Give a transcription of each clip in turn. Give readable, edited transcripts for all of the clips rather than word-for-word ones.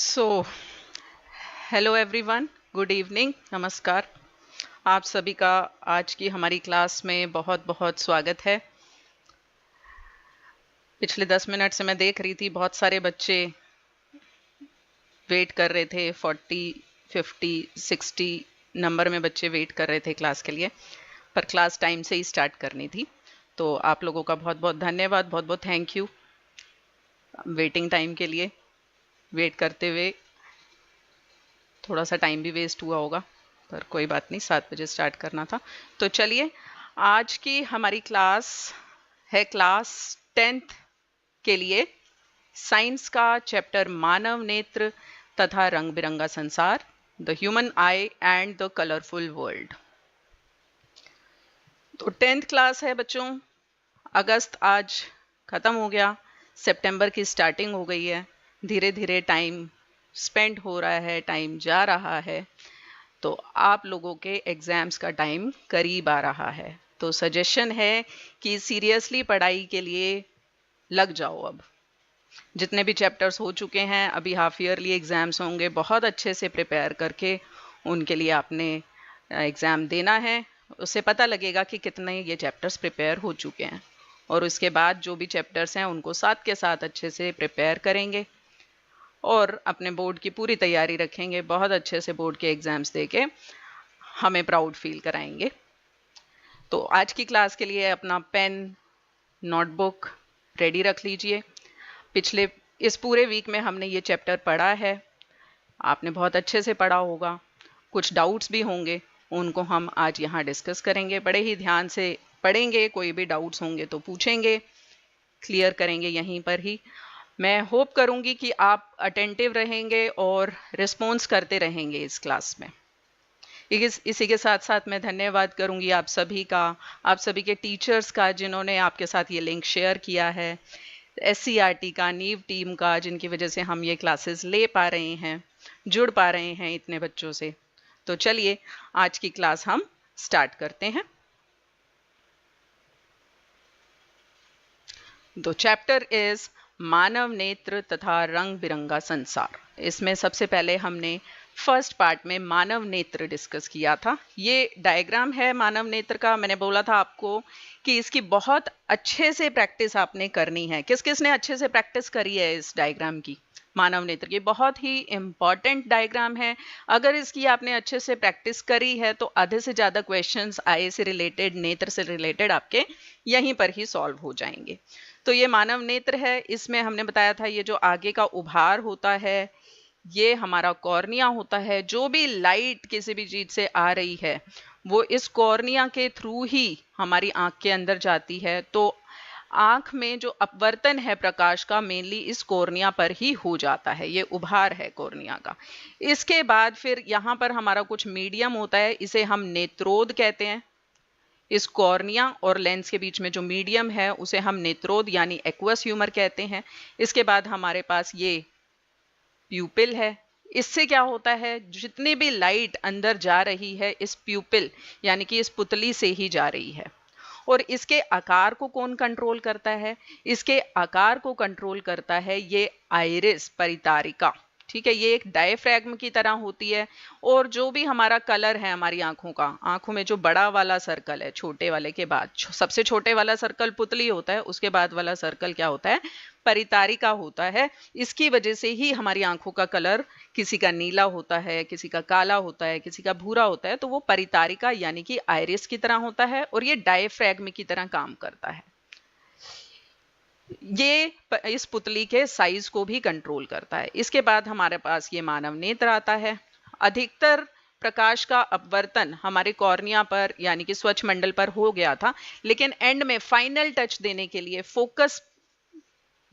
So hello everyone, good evening, नमस्कार। आप सभी का आज की हमारी क्लास में बहुत बहुत स्वागत है। पिछले 10 मिनट से मैं देख रही थी बहुत सारे बच्चे वेट कर रहे थे। 40, 50, 60 नंबर में बच्चे वेट कर रहे थे क्लास के लिए, पर क्लास टाइम से ही स्टार्ट करनी थी। तो आप लोगों का बहुत बहुत धन्यवाद, बहुत बहुत थैंक यू वेटिंग टाइम के लिए। वेट करते हुए थोड़ा सा टाइम भी वेस्ट हुआ होगा, पर कोई बात नहीं, 7 बजे स्टार्ट करना था। तो चलिए, आज की हमारी क्लास है क्लास 10th के लिए साइंस का चैप्टर मानव नेत्र तथा रंग बिरंगा संसार, the human I and the colourful world. तो 10th क्लास है बच्चों। अगस्त आज ख़त्म हो गया, सितंबर की स्टार्टिंग हो गई है। धीरे धीरे टाइम स्पेंड हो रहा है, टाइम जा रहा है। तो आप लोगों के एग्ज़ाम्स का टाइम करीब आ रहा है। तो सजेशन है कि सीरियसली पढ़ाई के लिए लग जाओ। अब जितने भी चैप्टर्स हो चुके हैं, अभी हाफ ईयरली एग्ज़ाम्स होंगे, बहुत अच्छे से प्रिपेयर करके उनके लिए आपने एग्ज़ाम देना है। उससे पता लगेगा कि कितने ये चैप्टर्स प्रिपेयर हो चुके हैं, और उसके बाद जो भी चैप्टर्स हैं उनको साथ के साथ अच्छे से प्रिपेयर करेंगे और अपने बोर्ड की पूरी तैयारी रखेंगे। बहुत अच्छे से बोर्ड के एग्ज़ाम्स देके हमें प्राउड फील कराएंगे। तो आज की क्लास के लिए अपना पेन, नोटबुक रेडी रख लीजिए। पिछले इस पूरे वीक में हमने ये चैप्टर पढ़ा है, आपने बहुत अच्छे से पढ़ा होगा। कुछ डाउट्स भी होंगे, उनको हम आज यहाँ डिस्कस करेंगे। बड़े ही ध्यान से पढ़ेंगे, कोई भी डाउट्स होंगे तो पूछेंगे, क्लियर करेंगे यहीं पर ही। मैं होप करूँगी कि आप अटेंटिव रहेंगे और रिस्पॉन्स करते रहेंगे इस क्लास में। इसी के साथ साथ मैं धन्यवाद करूंगी आप सभी का, आप सभी के टीचर्स का जिन्होंने आपके साथ ये लिंक शेयर किया है, SCERT का, नीव टीम का, जिनकी वजह से हम ये क्लासेस ले पा रहे हैं, जुड़ पा रहे हैं इतने बच्चों से। तो चलिए आज की क्लास हम स्टार्ट करते हैं। तो चैप्टर इज मानव नेत्र तथा रंग बिरंगा संसार। इसमें सबसे पहले हमने फर्स्ट पार्ट में मानव नेत्र डिस्कस किया था। ये डायग्राम है मानव नेत्र का। मैंने बोला था आपको कि इसकी बहुत अच्छे से प्रैक्टिस आपने करनी है। किस किस ने अच्छे से प्रैक्टिस करी है इस डायग्राम की? मानव नेत्र की बहुत ही इम्पॉर्टेंट डायग्राम है। अगर इसकी आपने अच्छे से प्रैक्टिस करी है तो आधे से ज़्यादा क्वेश्चंस आई से रिलेटेड, नेत्र से रिलेटेड आपके यहीं पर ही सॉल्व हो जाएंगे। तो ये मानव नेत्र है। इसमें हमने बताया था ये जो आगे का उभार होता है ये हमारा कॉर्निया होता है। जो भी लाइट किसी भी चीज से आ रही है वो इस कॉर्निया के थ्रू ही हमारी आंख के अंदर जाती है। तो आंख में जो अपवर्तन है प्रकाश का मेनली इस कॉर्निया पर ही हो जाता है, ये उभार है कॉर्निया का। इसके बाद फिर यहाँ पर हमारा कुछ मीडियम होता है, इसे हम नेत्रोद कहते हैं। इस कॉर्निया और लेंस के बीच में जो मीडियम है उसे हम नेत्रोद यानी एक्वस ह्यूमर कहते हैं। इसके बाद हमारे पास ये प्यूपिल है। इससे क्या होता है, जितनी भी लाइट अंदर जा रही है इस प्यूपिल यानी कि इस पुतली से ही जा रही है। और इसके आकार को कौन कंट्रोल करता है? इसके आकार को कंट्रोल करता है ये आइरिस परितारिका। ठीक है, ये एक डायफ्रैग्म की तरह होती है। और जो भी हमारा कलर है हमारी आंखों का, आंखों में जो बड़ा वाला सर्कल है, छोटे वाले के बाद सबसे छोटे वाला सर्कल पुतली होता है, उसके बाद वाला सर्कल क्या होता है? परितारिका होता है। इसकी वजह से ही हमारी आंखों का कलर किसी का नीला होता है, किसी का काला होता है, किसी का भूरा होता है। तो वो परितारिका यानी कि आइरिस की तरह होता है और ये डायफ्रैग्म की तरह काम करता है। ये इस पुतली के साइज को भी कंट्रोल करता है। इसके बाद हमारे पास ये मानव नेत्र आता है। अधिकतर प्रकाश का अपवर्तन हमारे कॉर्निया पर यानी कि स्वच्छ मंडल पर हो गया था, लेकिन एंड में फाइनल टच देने के लिए, फोकस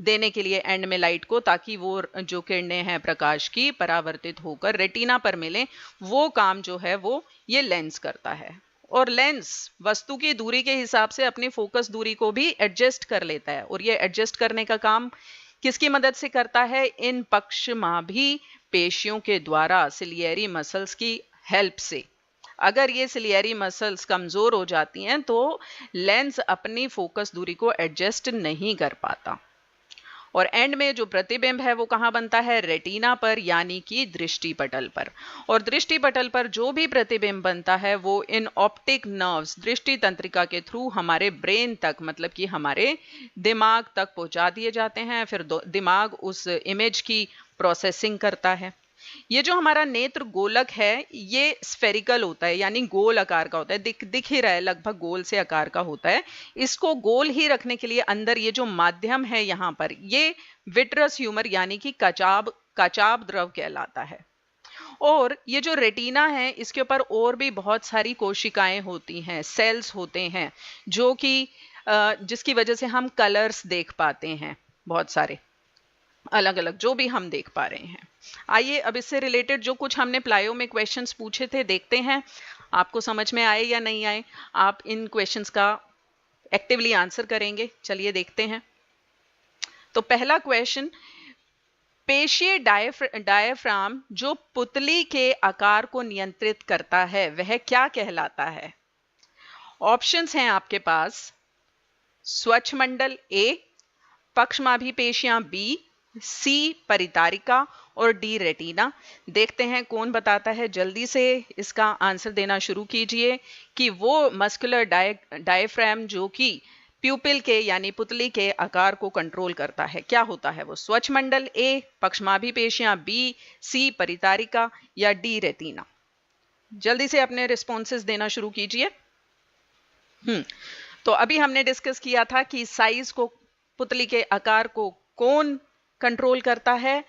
देने के लिए एंड में लाइट को, ताकि वो जो किरणें हैं प्रकाश की परावर्तित होकर रेटिना पर मिले, वो काम जो है वो ये लेंस करता है। और लेंस वस्तु की दूरी के हिसाब से अपनी फोकस दूरी को भी एडजस्ट कर लेता है। और ये एडजस्ट करने का काम किसकी मदद से करता है? इन पक्षमाभी पेशियों के द्वारा, सिलियरी मसल्स की हेल्प से। अगर ये सिलियरी मसल्स कमजोर हो जाती हैं तो लेंस अपनी फोकस दूरी को एडजस्ट नहीं कर पाता। और एंड में जो प्रतिबिंब है वो कहाँ बनता है, रेटिना पर यानी कि दृष्टि पटल पर। और दृष्टि पटल पर जो भी प्रतिबिंब बनता है वो इन ऑप्टिक नर्व्स दृष्टि तंत्रिका के थ्रू हमारे ब्रेन तक, मतलब कि हमारे दिमाग तक पहुंचा दिए जाते हैं। फिर दिमाग उस इमेज की प्रोसेसिंग करता है। ये जो हमारा नेत्र गोलक है ये स्फेरिकल होता है, यानी गोल आकार का होता है, दिख ही रहा है, लगभग गोल से आकार का होता है। इसको गोल ही रखने के लिए अंदर ये जो माध्यम है यहाँ पर, ये विट्रस ह्यूमर यानी कि कचाब द्रव कहलाता है। और ये जो रेटिना है इसके ऊपर और भी बहुत सारी कोशिकाएं होती हैं, सेल्स होते हैं, जो कि जिसकी वजह से हम कलर्स देख पाते हैं, बहुत सारे अलग अलग जो भी हम देख पा रहे हैं। आइए अब इससे रिलेटेड जो कुछ हमने प्लायो में क्वेश्चंस पूछे थे देखते हैं, आपको समझ में आए या नहीं आए। आप इन क्वेश्चंस का एक्टिवली आंसर करेंगे। चलिए देखते हैं। तो पहला क्वेश्चन, पेशीय डायफ्राम जो पुतली के आकार को नियंत्रित करता है वह क्या कहलाता है? ऑप्शंस हैं आपके पास, स्वच्छमंडल ए, पक्षमाभी पेशियां बी, सी परितारिका और डी रेटिना। देखते हैं कौन बताता है, जल्दी से इसका आंसर देना शुरू कीजिए कि वो मस्कुलर डायफ्राम जो कि प्यूपिल के यानी पुतली के आकार को कंट्रोल करता है, क्या होता है वो? स्वच्छमंडल ए, पक्षमाभी पेशियां बी, सी परितारिका या डी रेटिना। जल्दी से अपने रिस्पॉन्सेस देना शुरू कीजिए। तो अभी हमने डिस्कस किया था कि साइज को, पुतली के आकार को कौन कंट्रोल करता है?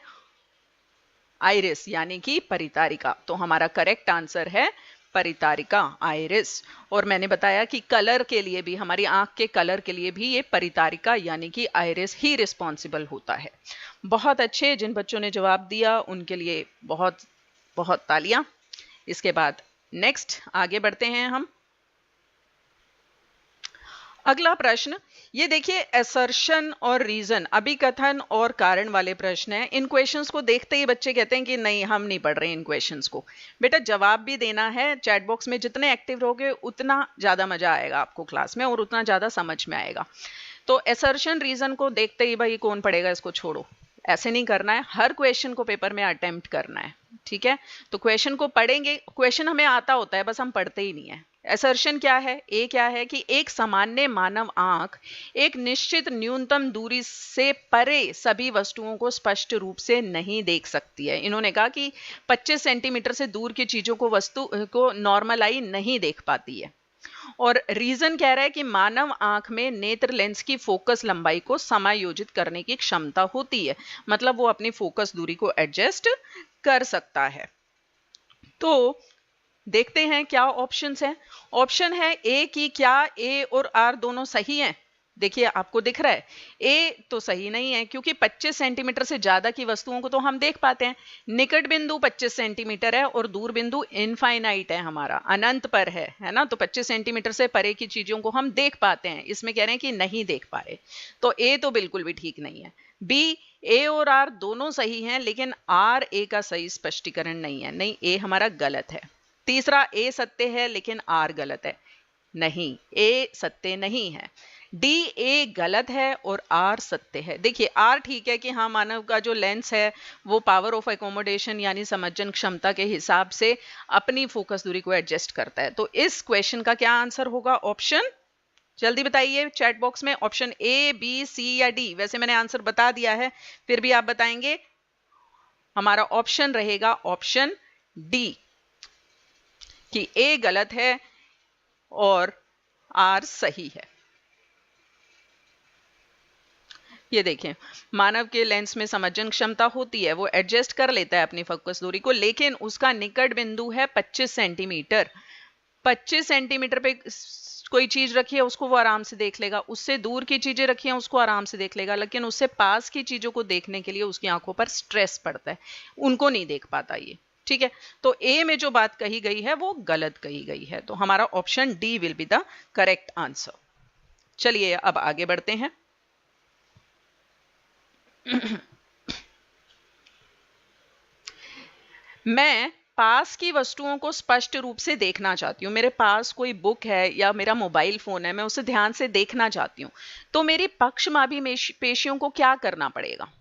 आइरिस यानी कि परितारिका। तो हमारा करेक्ट आंसर है परितारिका, आइरिस। और मैंने बताया कि कलर के लिए भी, हमारी आंख के कलर के लिए भी ये परितारिका यानी कि आइरिस ही रिस्पॉन्सिबल होता है। बहुत अच्छे, जिन बच्चों ने जवाब दिया उनके लिए बहुत बहुत तालियां। इसके बाद नेक्स्ट आगे बढ़ते हैं हम। अगला प्रश्न, ये देखिए असर्शन और रीजन, अभिकथन और कारण वाले प्रश्न हैं। इन क्वेश्चंस को देखते ही बच्चे कहते हैं कि नहीं हम नहीं पढ़ रहे इन क्वेश्चंस को। बेटा जवाब भी देना है, चैट बॉक्स में जितने एक्टिव रहोगे उतना ज्यादा मजा आएगा आपको क्लास में और उतना ज्यादा समझ में आएगा। तो असर्शन रीजन को देखते ही भाई कौन पढ़ेगा, इसको छोड़ो, ऐसे नहीं करना है, हर क्वेश्चन को पेपर में अटेम्प्ट करना है, ठीक है? तो क्वेश्चन को पढ़ेंगे, क्वेश्चन हमें आता होता है, बस हम पढ़ते ही नहीं है। असर्शन क्या है? ए क्या है कि एक सामान्य मानव आंख एक निश्चित न्यूनतम दूरी से परे सभी वस्तुओं को स्पष्ट रूप से नहीं देख सकती है। इन्होंने कहा कि 25 सेंटीमीटर से दूर की चीजों को, वस्तु को नॉर्मल आई नहीं देख पाती है। और रीजन कह रहा है कि मानव आंख में नेत्र लेंस की फोकस लंबाई को समायोजित करने की क्षमता होती है, मतलब वो अपनी फोकस दूरी को एडजस्ट कर सकता है। तो देखते हैं क्या ऑप्शंस हैं। ऑप्शन है ए की क्या ए और आर दोनों सही हैं? देखिए आपको दिख रहा है ए तो सही नहीं है, क्योंकि 25 सेंटीमीटर से ज्यादा की वस्तुओं को तो हम देख पाते हैं। निकट बिंदु 25 सेंटीमीटर है और दूर बिंदु इनफाइनाइट है, हमारा अनंत पर है ना? तो 25 सेंटीमीटर से परे की चीजों को हम देख पाते हैं, इसमें कह रहे हैं कि नहीं देख पा रहे। तो ए तो बिल्कुल भी ठीक नहीं है। बी, ए और आर दोनों सही हैं लेकिन आर ए का सही स्पष्टीकरण नहीं है, नहीं ए हमारा गलत है। तीसरा, ए सत्य है लेकिन आर गलत है, नहीं ए सत्य नहीं है। डी, ए गलत है और आर सत्य है। देखिए आर ठीक है कि हाँ मानव का जो लेंस है वो पावर ऑफ एकोमोडेशन यानी समझन क्षमता के हिसाब से अपनी फोकस दूरी को एडजस्ट करता है। तो इस क्वेश्चन का क्या आंसर होगा? ऑप्शन, जल्दी बताइए चैट बॉक्स में, ऑप्शन ए, बी, सी या डी। वैसे मैंने आंसर बता दिया है, फिर भी आप बताएंगे। हमारा ऑप्शन रहेगा ऑप्शन डी कि ए गलत है और आर सही है। ये देखें, मानव के लेंस में समझन क्षमता होती है, वो एडजस्ट कर लेता है अपनी फोकस दूरी को, लेकिन उसका निकट बिंदु है 25 सेंटीमीटर। 25 सेंटीमीटर पे कोई चीज रखी है उसको वो आराम से देख लेगा, उससे दूर की चीजें रखी हैं उसको आराम से देख लेगा, लेकिन उससे पास की चीजों को देखने के लिए उसकी आंखों पर स्ट्रेस पड़ता है, उनको नहीं देख पाता ये, ठीक है? तो ए में जो बात कही गई है वो गलत कही गई है। तो हमारा option D will be the correct answer. चलिए अब आगे बढ़ते हैं। मैं पास की वस्तुओं को स्पष्ट रूप से देखना चाहती हूँ, मेरे पास कोई बुक है या मेरा मोबाइल फोन है, मैं उसे ध्यान से देखना चाहती हूँ, तो मेरी पक्षमाभी पेशियों को क्या करना पड़ेगा?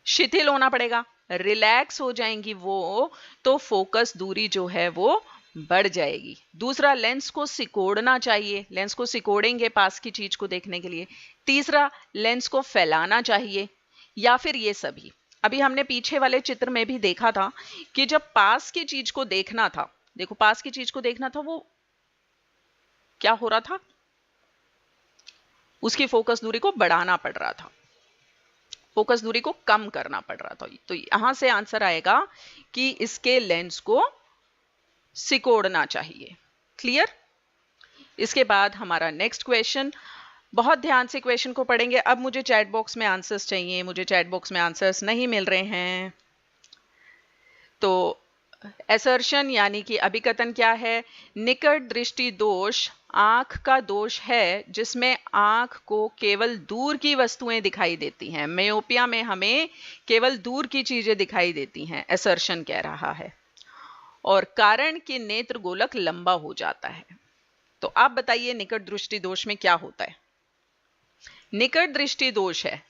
शिथिल होना पड़ेगा, रिलैक्स हो जाएंगी वो, तो फोकस दूरी जो है वो बढ़ जाएगी। दूसरा, लेंस को सिकोड़ना चाहिए, लेंस को सिकोड़ेंगे पास की चीज को देखने के लिए। तीसरा, लेंस को फैलाना चाहिए, या फिर ये सभी। अभी हमने पीछे वाले चित्र में भी देखा था कि जब पास की चीज को देखना था, देखो पास की चीज को देखना था, वो क्या हो रहा था, उसकी फोकस दूरी को बढ़ाना पड़ रहा था, फोकस दूरी को कम करना पड़ रहा था। तो यहां से आंसर आएगा कि इसके लेंस को सिकोड़ना चाहिए। क्लियर? इसके बाद हमारा नेक्स्ट क्वेश्चन, बहुत ध्यान से क्वेश्चन को पढ़ेंगे। अब मुझे चैट बॉक्स में आंसर्स चाहिए, मुझे चैट बॉक्स में आंसर्स नहीं मिल रहे हैं। तो असर्शन यानी कि अभिकथन क्या है? निकट दृष्टि दोष आंख का दोष है जिसमें आंख को केवल दूर की वस्तुएं दिखाई देती हैं। मेयोपिया में हमें केवल दूर की चीजें दिखाई देती हैं, असर्शन कह रहा है। और कारण कि नेत्र गोलक लंबा हो जाता है। तो आप बताइए निकट दृष्टि दोष में क्या होता है? निकट दृष्टि दोष है,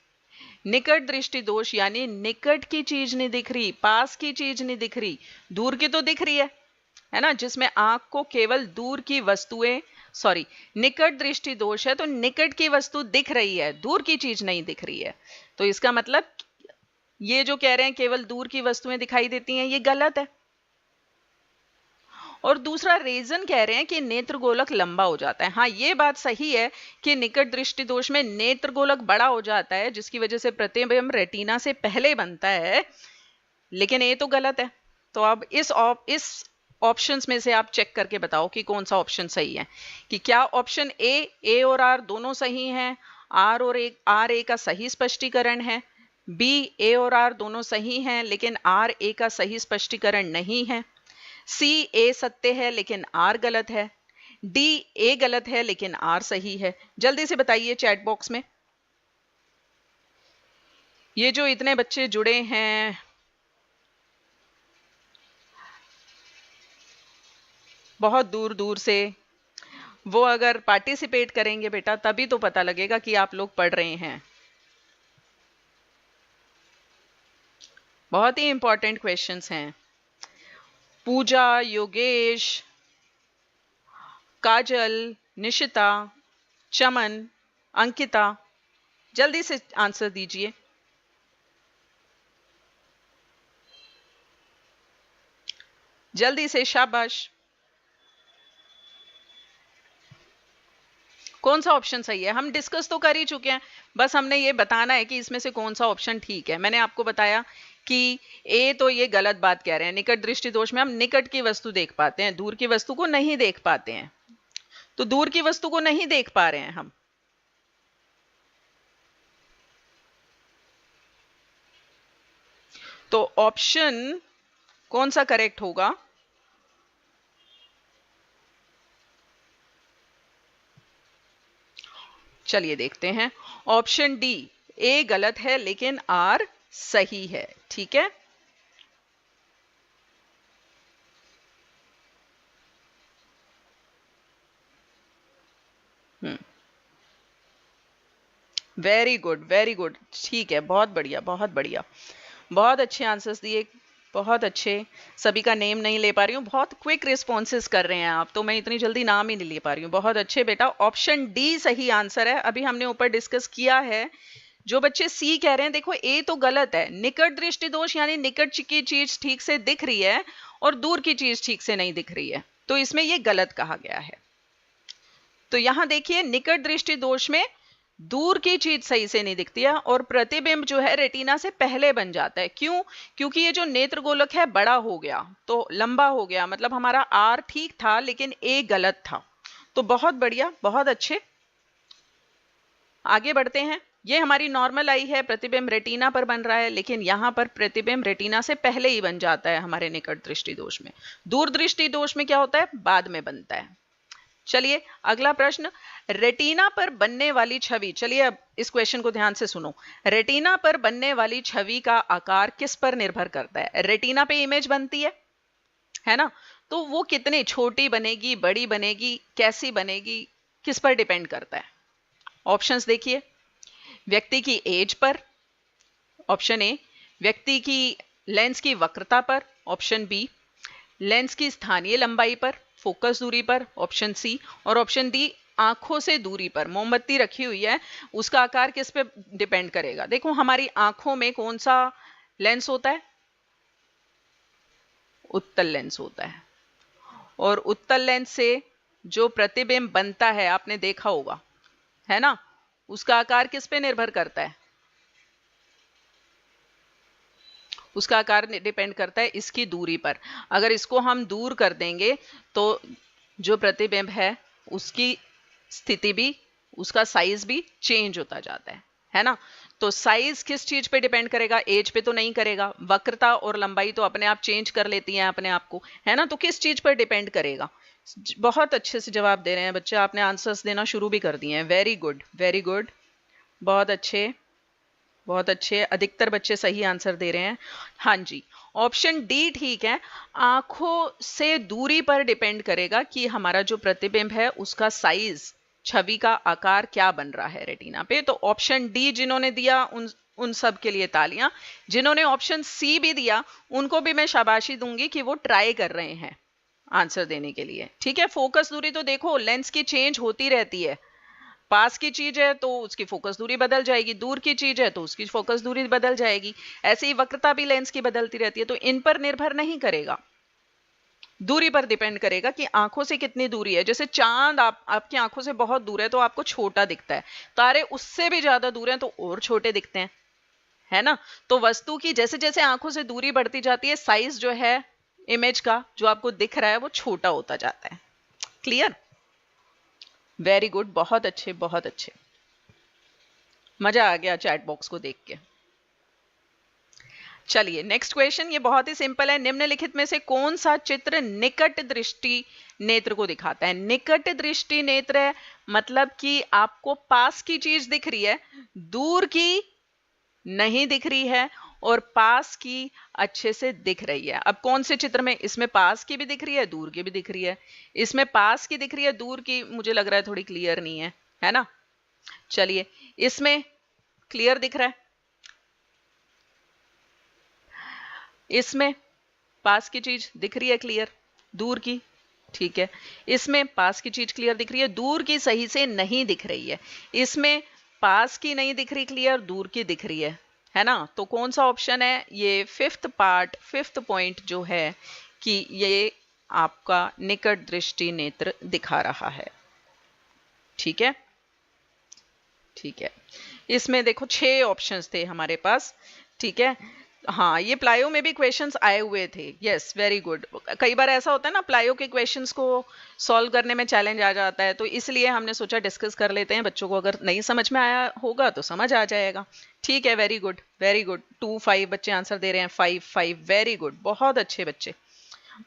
निकट दृष्टि दोष यानी निकट की चीज नहीं दिख रही, पास की चीज नहीं दिख रही, दूर की तो दिख रही है ना, जिसमें आंख को केवल दूर की वस्तुएं, सॉरी, निकट दृष्टि दोष है तो निकट की वस्तु दिख रही है, दूर की चीज नहीं दिख रही है। तो इसका मतलब ये जो कह रहे हैं केवल दूर की वस्तुएं दिखाई देती हैं, ये गलत है। और दूसरा रीजन कह रहे हैं कि नेत्र गोलक लंबा हो जाता है। हाँ, ये बात सही है कि निकट दृष्टि दोष में नेत्र गोलक बड़ा हो जाता है, जिसकी वजह से प्रतिबिंब रेटिना से पहले बनता है, लेकिन ये तो गलत है। तो अब इस ऑप्शंस में से आप चेक करके बताओ कि कौन सा ऑप्शन सही है। कि क्या ऑप्शन ए और आर दोनों सही हैं, आर ए का सही स्पष्टीकरण है, बी ए और आर दोनों सही हैं लेकिन आर ए का सही स्पष्टीकरण नहीं है, सी ए सत्य है लेकिन आर गलत है, डी ए गलत है लेकिन आर सही है। जल्दी से बताइए चैट बॉक्स में। ये जो इतने बच्चे जुड़े हैं, बहुत दूर दूर से, वो अगर पार्टिसिपेट करेंगे बेटा तभी तो पता लगेगा कि आप लोग पढ़ रहे हैं। बहुत ही इंपॉर्टेंट क्वेश्चंस हैं। पूजा, योगेश, काजल, निशिता, चमन, अंकिता, जल्दी से आंसर दीजिए। जल्दी से, शाबाश। कौन सा ऑप्शन सही है? हम डिस्कस तो कर ही चुके हैं, बस हमने ये बताना है कि इसमें से कौन सा ऑप्शन ठीक है। मैंने आपको बताया कि ए तो ये गलत बात कह रहे हैं, निकट दृष्टि दोष में हम निकट की वस्तु देख पाते हैं, दूर की वस्तु को नहीं देख पाते हैं। तो दूर की वस्तु को नहीं देख पा रहे हैं हम। तो ऑप्शन कौन सा करेक्ट होगा? चलिए देखते हैं। ऑप्शन डी, ए गलत है लेकिन आर सही है। ठीक है, वेरी गुड, वेरी गुड, ठीक है, बहुत बढ़िया, बहुत बढ़िया, बहुत अच्छे आंसर्स दिए, बहुत अच्छे। सभी का नेम नहीं ले पा रही हूँ, बहुत क्विक रिस्पॉन्सेस कर रहे हैं आप, तो मैं इतनी जल्दी नाम ही नहीं ले पा रही हूँ। बहुत अच्छे बेटा, ऑप्शन डी सही आंसर है। अभी हमने ऊपर डिस्कस किया है। जो बच्चे सी कह रहे हैं, देखो ए तो गलत है, निकट दृष्टि दोष यानी निकट की चीज ठीक से दिख रही है और दूर की चीज ठीक से नहीं दिख रही है, तो इसमें ये गलत कहा गया है। तो यहां देखिए, निकट दृष्टि दोष में दूर की चीज सही से नहीं दिखती है और प्रतिबिंब जो है रेटिना से पहले बन जाता है। क्यों? क्योंकि ये जो नेत्र गोलक है बड़ा हो गया, तो लंबा हो गया, मतलब हमारा आर ठीक था लेकिन ए गलत था। तो बहुत बढ़िया, बहुत अच्छे। आगे बढ़ते हैं। ये हमारी नॉर्मल आई है, प्रतिबिंब रेटिना पर बन रहा है, लेकिन यहां पर प्रतिबिंब रेटिना से पहले ही बन जाता है हमारे निकट दृष्टि दोष में। दूर दृष्टि दोष में क्या होता है? बाद में बनता है। चलिए अगला प्रश्न, रेटिना पर बनने वाली छवि, चलिए अब इस क्वेश्चन को ध्यान से सुनो। रेटिना पर बनने वाली छवि का आकार किस पर निर्भर करता है? रेटिना पे इमेज बनती है ना, तो वो कितनी छोटी बनेगी, बड़ी बनेगी, कैसी बनेगी, किस पर डिपेंड करता है? ऑप्शंस देखिए, व्यक्ति की एज पर, ऑप्शन ए व्यक्ति की लेंस की वक्रता पर, ऑप्शन बी लेंस की स्थानीय लंबाई पर, फोकस दूरी पर, ऑप्शन सी, और ऑप्शन डी आंखों से दूरी पर। मोमबत्ती रखी हुई है, उसका आकार किस पे डिपेंड करेगा? देखो हमारी आंखों में कौन सा लेंस होता है? उत्तल लेंस होता है, और उत्तल लेंस से जो प्रतिबिंब बनता है आपने देखा होगा, है ना, उसका आकार किस पे निर्भर करता है? उसका आकार डिपेंड करता है इसकी दूरी पर। अगर इसको हम दूर कर देंगे तो जो प्रतिबिंब है उसकी स्थिति भी, उसका साइज भी चेंज होता जाता है ना। तो साइज किस चीज पे डिपेंड करेगा? एज पे तो नहीं करेगा। वक्रता और लंबाई तो अपने आप चेंज कर लेती हैं अपने आप को, है ना। तो किस चीज पर डिपेंड करेगा? बहुत अच्छे से जवाब दे रहे हैं बच्चे, आपने आंसर्स देना शुरू भी कर दिए हैं। वेरी गुड, वेरी गुड, बहुत अच्छे, बहुत अच्छे। अधिकतर बच्चे सही आंसर दे रहे हैं। हाँ जी, ऑप्शन डी ठीक है, आंखों से दूरी पर डिपेंड करेगा कि हमारा जो प्रतिबिंब है उसका साइज, छवि का आकार क्या बन रहा है रेटिना पे। तो ऑप्शन डी जिन्होंने दिया उन सब के लिए तालियां। जिन्होंने ऑप्शन सी भी दिया उनको भी मैं शाबाशी दूंगी कि वो ट्राई कर रहे हैं आंसर देने के लिए। ठीक है, फोकस दूरी तो देखो लेंस की चेंज होती रहती है। पास की चीज है तो उसकी फोकस दूरी बदल जाएगी, दूर की चीज है तो उसकी फोकस दूरी बदल जाएगी। ऐसे ही वक्रता भी लेंस की बदलती रहती है। तो इन पर निर्भर नहीं करेगा, दूरी पर डिपेंड करेगा कि आंखों से कितनी दूरी है। जैसे चांद आपकी आंखों से बहुत दूर है तो आपको छोटा दिखता है, तारे उससे भी ज्यादा दूर हैं तो और छोटे दिखते हैं, है ना। तो वस्तु की जैसे जैसे आंखों से दूरी बढ़ती जाती है, साइज जो है इमेज का जो आपको दिख रहा है वो छोटा होता जाता है। क्लियर? वेरी गुड, बहुत अच्छे, बहुत अच्छे, मजा आ गया चैट बॉक्स को देख के। चलिए नेक्स्ट क्वेश्चन, ये बहुत ही सिंपल है। निम्नलिखित में से कौन सा चित्र निकट दृष्टि नेत्र को दिखाता है? निकट दृष्टि नेत्र है मतलब कि आपको पास की चीज दिख रही है, दूर की नहीं दिख रही है, और पास की अच्छे से दिख रही है। अब कौन से चित्र में? इसमें पास की भी दिख रही है, दूर की भी दिख रही है। इसमें पास की दिख रही है, दूर की मुझे लग रहा है थोड़ी क्लियर नहीं है ना। चलिए इसमें क्लियर दिख रहा है, इसमें पास की चीज दिख रही है क्लियर, दूर की ठीक है। इसमें पास की चीज क्लियर दिख रही है, दूर की सही से नहीं दिख रही है। इसमें पास की नहीं दिख रही क्लियर, दूर की दिख रही है ना। तो कौन सा ऑप्शन है? ये फिफ्थ पॉइंट जो है कि ये आपका निकट दृष्टि नेत्र दिखा रहा है। ठीक है, ठीक है। इसमें देखो 6 ऑप्शंस थे हमारे पास, ठीक है। हाँ, ये प्लायो में भी क्वेश्चंस आए हुए थे। Yes, very good. कई बार ऐसा होता है ना, प्लायो के क्वेश्चंस को सॉल्व करने में चैलेंज आ जाता है, तो इसलिए हमने सोचा डिस्कस कर लेते हैं। बच्चों को अगर नहीं समझ में आया होगा तो समझ आ जाएगा। ठीक है, वेरी गुड, वेरी गुड। 2-5 बच्चे आंसर दे रहे हैं, 5-5, वेरी गुड, बहुत अच्छे बच्चे,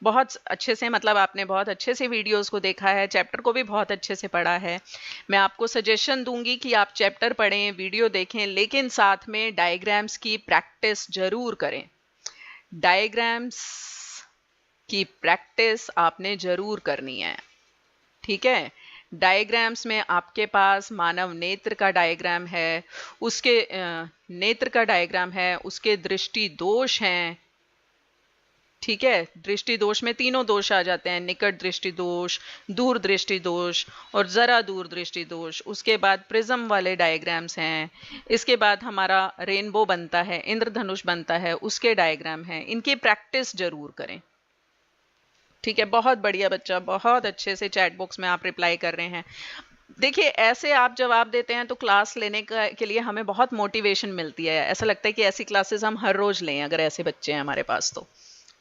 बहुत अच्छे से, मतलब आपने बहुत अच्छे से वीडियोस को देखा है, चैप्टर को भी बहुत अच्छे से पढ़ा है। मैं आपको सजेशन दूंगी कि आप चैप्टर पढ़ें, वीडियो देखें, लेकिन साथ में डायग्राम्स की प्रैक्टिस जरूर करें। डायग्राम्स की प्रैक्टिस आपने जरूर करनी है, ठीक है। डायग्राम्स में आपके पास मानव नेत्र का डायग्राम है, उसके नेत्र का डायग्राम है, उसके दृष्टि दोष हैं, ठीक है। दृष्टि दोष में तीनों दोष आ जाते हैं, निकट दृष्टि दोष, दूर दृष्टि दोष और जरा दूर दृष्टि दोष। उसके बाद प्रिज्म वाले डायग्राम्स हैं, इसके बाद हमारा रेनबो बनता है, इंद्रधनुष बनता है, उसके डायग्राम हैं। इनकी प्रैक्टिस जरूर करें, ठीक है। बहुत बढ़िया बच्चा, बहुत अच्छे से चैट बॉक्स में आप रिप्लाई कर रहे हैं। देखिए ऐसे आप जवाब देते हैं तो क्लास लेने के लिए हमें बहुत मोटिवेशन मिलती है। ऐसा लगता है कि ऐसी क्लासेस हम हर रोज लें अगर ऐसे बच्चे हैं हमारे पास तो।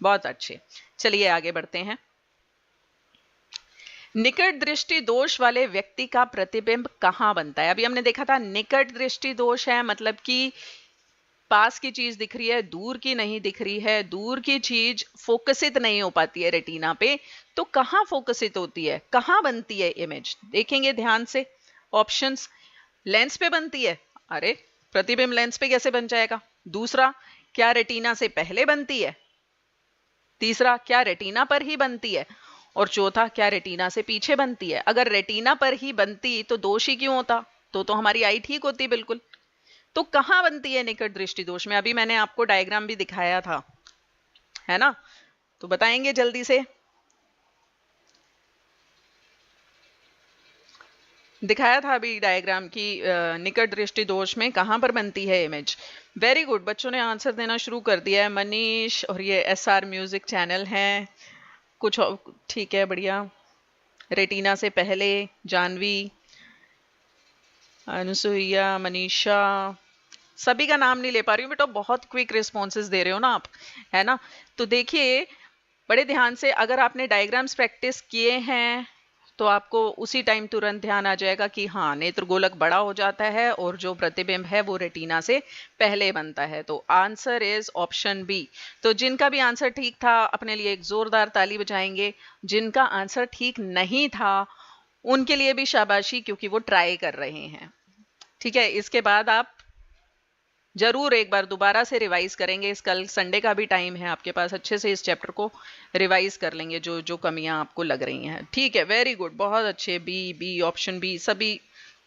बहुत अच्छे, चलिए आगे बढ़ते हैं। निकट दृष्टि दोष वाले व्यक्ति का प्रतिबिंब कहां बनता है? अभी हमने देखा था निकट दृष्टि दोष है मतलब कि पास की चीज दिख रही है, दूर की नहीं दिख रही है, दूर की चीज फोकसित नहीं हो पाती है रेटिना पे, तो कहाँ फोकसित होती है, कहाँ बनती है इमेज, देखेंगे ध्यान से ऑप्शंस। लेंस पे बनती है, अरे प्रतिबिंब लेंस पे कैसे बन जाएगा। दूसरा, क्या रेटिना से पहले बनती है। तीसरा, क्या रेटिना पर ही बनती है। और चौथा, क्या रेटिना से पीछे बनती है। अगर रेटिना पर ही बनती तो दोष ही क्यों होता, तो हमारी आई ठीक होती बिल्कुल। तो कहां बनती है निकट दृष्टि दोष में, अभी मैंने आपको डायग्राम भी दिखाया था, है ना, तो बताएंगे जल्दी से। दिखाया था अभी डायग्राम की निकट दृष्टि दोष में कहां पर बनती है इमेज। वेरी गुड, बच्चों ने आंसर देना शुरू कर दिया है। मनीष, और ये SR म्यूजिक चैनल है कुछ, ठीक है, बढ़िया। रेटिना से पहले, जानवी, अनुसुईया, मनीषा, सभी का नाम नहीं ले पा रही हूँ बेटा, बहुत क्विक रिस्पॉन्सेज दे रहे हो ना आप, है ना। तो देखिए बड़े ध्यान से, अगर आपने डायग्राम्स प्रैक्टिस किए हैं तो आपको उसी टाइम तुरंत ध्यान आ जाएगा कि हाँ, नेत्र गोलक बड़ा हो जाता है और जो प्रतिबिंब है वो रेटिना से पहले बनता है। तो आंसर इज ऑप्शन बी। तो जिनका भी आंसर ठीक था अपने लिए एक जोरदार ताली बजाएंगे, जिनका आंसर ठीक नहीं था उनके लिए भी शाबाशी, क्योंकि वो ट्राई कर रहे हैं। ठीक है, इसके बाद आप जरूर एक बार दोबारा से रिवाइज करेंगे। इस कल संडे का भी टाइम है आपके पास, अच्छे से इस चैप्टर को रिवाइज कर लेंगे जो जो कमियां आपको लग रही हैं। ठीक है, वेरी गुड, बहुत अच्छे। बी, ऑप्शन बी, सभी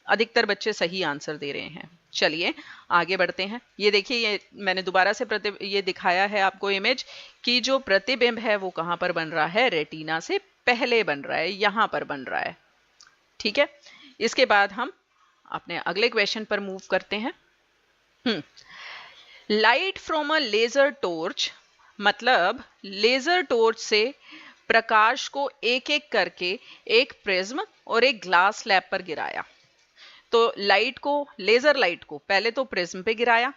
अधिकतर बच्चे सही आंसर दे रहे हैं। चलिए आगे बढ़ते हैं। ये देखिए, ये मैंने दोबारा से ये दिखाया है आपको इमेज कि जो प्रतिबिंब है वो कहाँ पर बन रहा है, रेटिना से पहले बन रहा है, यहां पर बन रहा है। ठीक है, इसके बाद हम अपने अगले क्वेश्चन पर मूव करते हैं। Light from a laser torch, मतलब लेजर टॉर्च से प्रकाश को एक एक करके एक प्रिज्म और एक ग्लास स्लैब पर गिराया। तो लाइट को, लेजर लाइट को पहले तो प्रिज्म पे गिराया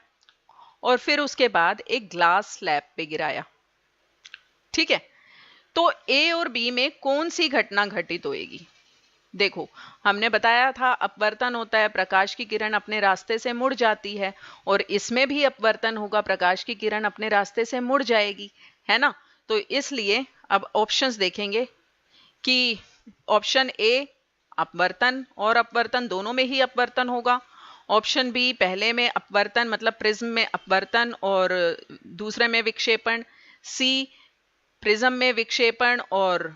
और फिर उसके बाद एक ग्लास स्लैब पे गिराया। ठीक है, तो ए और बी में कौन सी घटना घटित होएगी। देखो, हमने बताया था अपवर्तन होता है, प्रकाश की किरण अपने रास्ते से मुड़ जाती है, और इसमें भी अपवर्तन होगा, प्रकाश की किरण अपने रास्ते से मुड़ जाएगी, है ना। तो इसलिए अब ऑप्शंस देखेंगे कि ऑप्शन ए अपवर्तन और अपवर्तन दोनों में ही अपवर्तन होगा। ऑप्शन बी पहले में अपवर्तन मतलब प्रिज्म में अपवर्तन और दूसरे में विक्षेपण। सी प्रिज्म में विक्षेपण और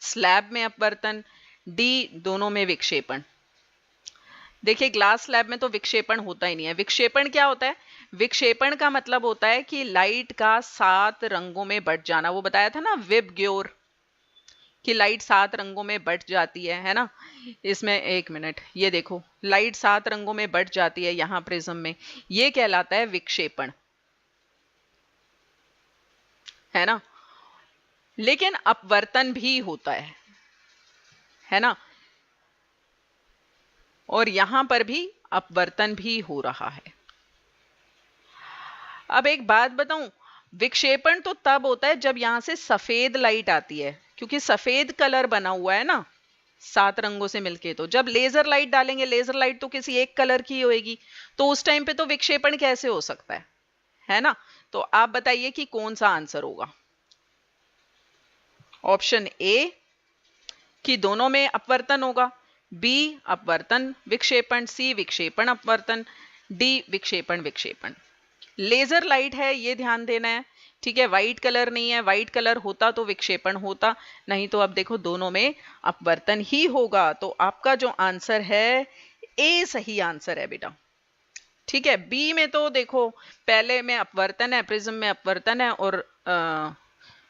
स्लैब में अपवर्तन। डी दोनों में विक्षेपण। देखिए, ग्लास स्लैब में तो विक्षेपण होता ही नहीं है। विक्षेपण क्या होता है, विक्षेपण का मतलब होता है कि लाइट का 7 रंगों में बट जाना। वो बताया था ना विबग्योर, कि लाइट 7 रंगों में बट जाती है ना। इसमें एक मिनट, ये देखो, लाइट 7 रंगों में बट जाती है यहां प्रिज्म में, ये कहलाता है विक्षेपण, है ना। लेकिन अपवर्तन भी होता है ना, और यहां पर भी अपवर्तन भी हो रहा है। अब एक बात बताऊं, विक्षेपण तो तब होता है जब यहां से सफेद लाइट आती है, क्योंकि सफेद कलर बना हुआ है ना 7 रंगों से मिलके। तो जब लेजर लाइट डालेंगे, लेजर लाइट तो किसी एक कलर की होएगी, तो उस टाइम पे तो विक्षेपण कैसे हो सकता है ना। तो आप बताइए कि कौन सा आंसर होगा। ऑप्शन ए कि दोनों में अपवर्तन होगा, बी अपवर्तन विक्षेपण, सी विक्षेपण अपवर्तन, डी विक्षेपण विक्षेपण। लेजर लाइट है, ये ध्यान देना है। ठीक है, व्हाइट कलर नहीं है, व्हाइट कलर होता तो विक्षेपण होता, नहीं तो अब देखो दोनों में अपवर्तन ही होगा। तो आपका जो आंसर है ए सही आंसर है बेटा। ठीक है, बी में तो देखो पहले में अपवर्तन है, प्रिज्म में अपवर्तन है, और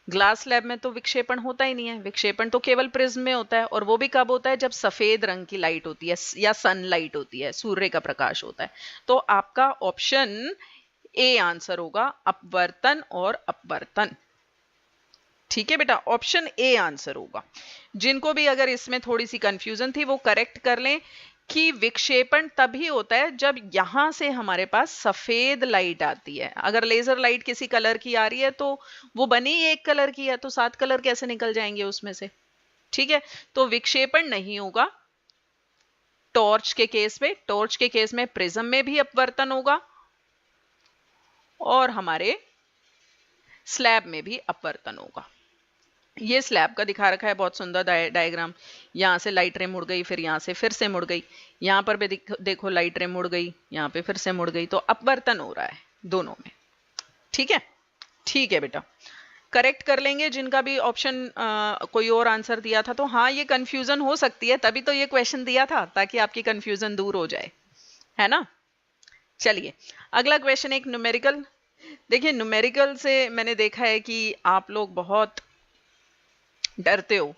ग्लास स्लैब में तो विक्षेपण होता ही नहीं है। विक्षेपण तो केवल प्रिज्म में होता है, और वो भी कब होता है, जब सफेद रंग की लाइट होती है या सनलाइट होती है, सूर्य का प्रकाश होता है। तो आपका ऑप्शन ए आंसर होगा, अपवर्तन और अपवर्तन। ठीक है बेटा, ऑप्शन ए आंसर होगा। जिनको भी अगर इसमें थोड़ी सी कंफ्यूजन थी वो करेक्ट कर लें कि विक्षेपण तभी होता है जब यहां से हमारे पास सफेद लाइट आती है। अगर लेजर लाइट किसी कलर की आ रही है तो वो बनी एक कलर की है, तो 7 कलर कैसे निकल जाएंगे उसमें से। ठीक है, तो विक्षेपण नहीं होगा टॉर्च के केस में। टॉर्च के केस में प्रिज्म में भी अपवर्तन होगा और हमारे स्लैब में भी अपवर्तन होगा। ये स्लैब का दिखा रखा है, बहुत सुंदर डायग्राम। यहाँ से लाइट रे मुड़ गई, फिर यहाँ से फिर से मुड़ गई, यहाँ पर भी देखो लाइट रे मुड़ गई, यहाँ पे फिर से मुड़ गई, तो अपवर्तन हो रहा है दोनों में। ठीक है, ठीक है बेटा, करेक्ट कर लेंगे जिनका भी ऑप्शन कोई और आंसर दिया था। तो हाँ, ये कंफ्यूजन हो सकती है, तभी तो ये क्वेश्चन दिया था, ताकि आपकी कंफ्यूजन दूर हो जाए, है ना। चलिए अगला क्वेश्चन, एक न्यूमेरिकल। देखिए न्यूमेरिकल से मैंने देखा है कि आप लोग बहुत डरते हो,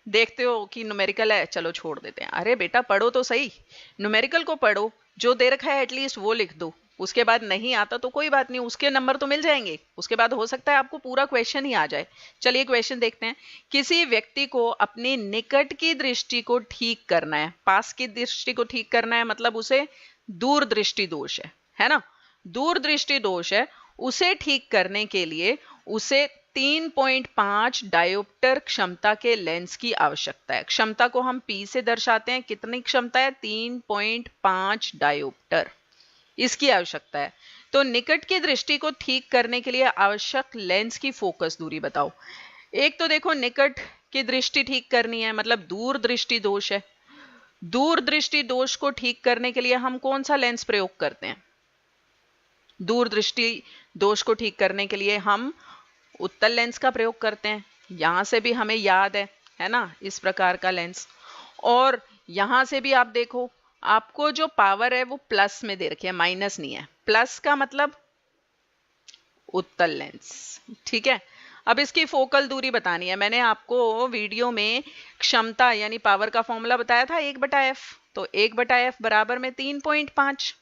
देखते हो कि न्यूमेरिकल है चलो छोड़ देते हैं। अरे बेटा पढ़ो तो सही, न्यूमेरिकल को पढ़ो, जो दे रखा है एटलीस्ट वो लिख दो। उसके बाद नहीं आता तो कोई बात नहीं, उसके नंबर तो मिल जाएंगे, उसके बाद हो सकता है आपको पूरा क्वेश्चन ही आ जाए। चलिए क्वेश्चन देखते हैं। किसी व्यक्ति को अपनी निकट की दृष्टि को ठीक करना है, पास की दृष्टि को ठीक करना है, मतलब उसे दूर दृष्टि दोष है ना, दूर दृष्टि दोष है, उसे ठीक करने के लिए उसे 3.5 डायोप्टर क्षमता के लेंस की आवश्यकता है। क्षमता को हम P से दर्शाते हैं, कितनी क्षमता है, 3.5 डायोप्टर, इसकी आवश्यकता है। तो निकट की दृष्टि को ठीक करने के लिए आवश्यक लेंस की फोकस दूरी बताओ। एक तो देखो निकट की दृष्टि ठीक करनी है, मतलब दूर दृष्टि दोष है। दूर दृष्टि दोष को ठीक करने के लिए हम कौन सा लेंस प्रयोग करते हैं? दूर दृष्टि दोष को ठीक करने के लिए हम उत्तल लेंस का प्रयोग करते हैं। यहां से भी हमें याद है ना, इस प्रकार का लेंस। और यहां से भी आप देखो, आपको जो पावर है वो प्लस में दे रखी है, माइनस नहीं है। प्लस का मतलब उत्तल लेंस, ठीक है। अब इसकी फोकल दूरी बतानी है। मैंने आपको वीडियो में क्षमता यानी पावर का फॉर्मूला बताया था 1/f, तो 1/f बराबर में 3.5,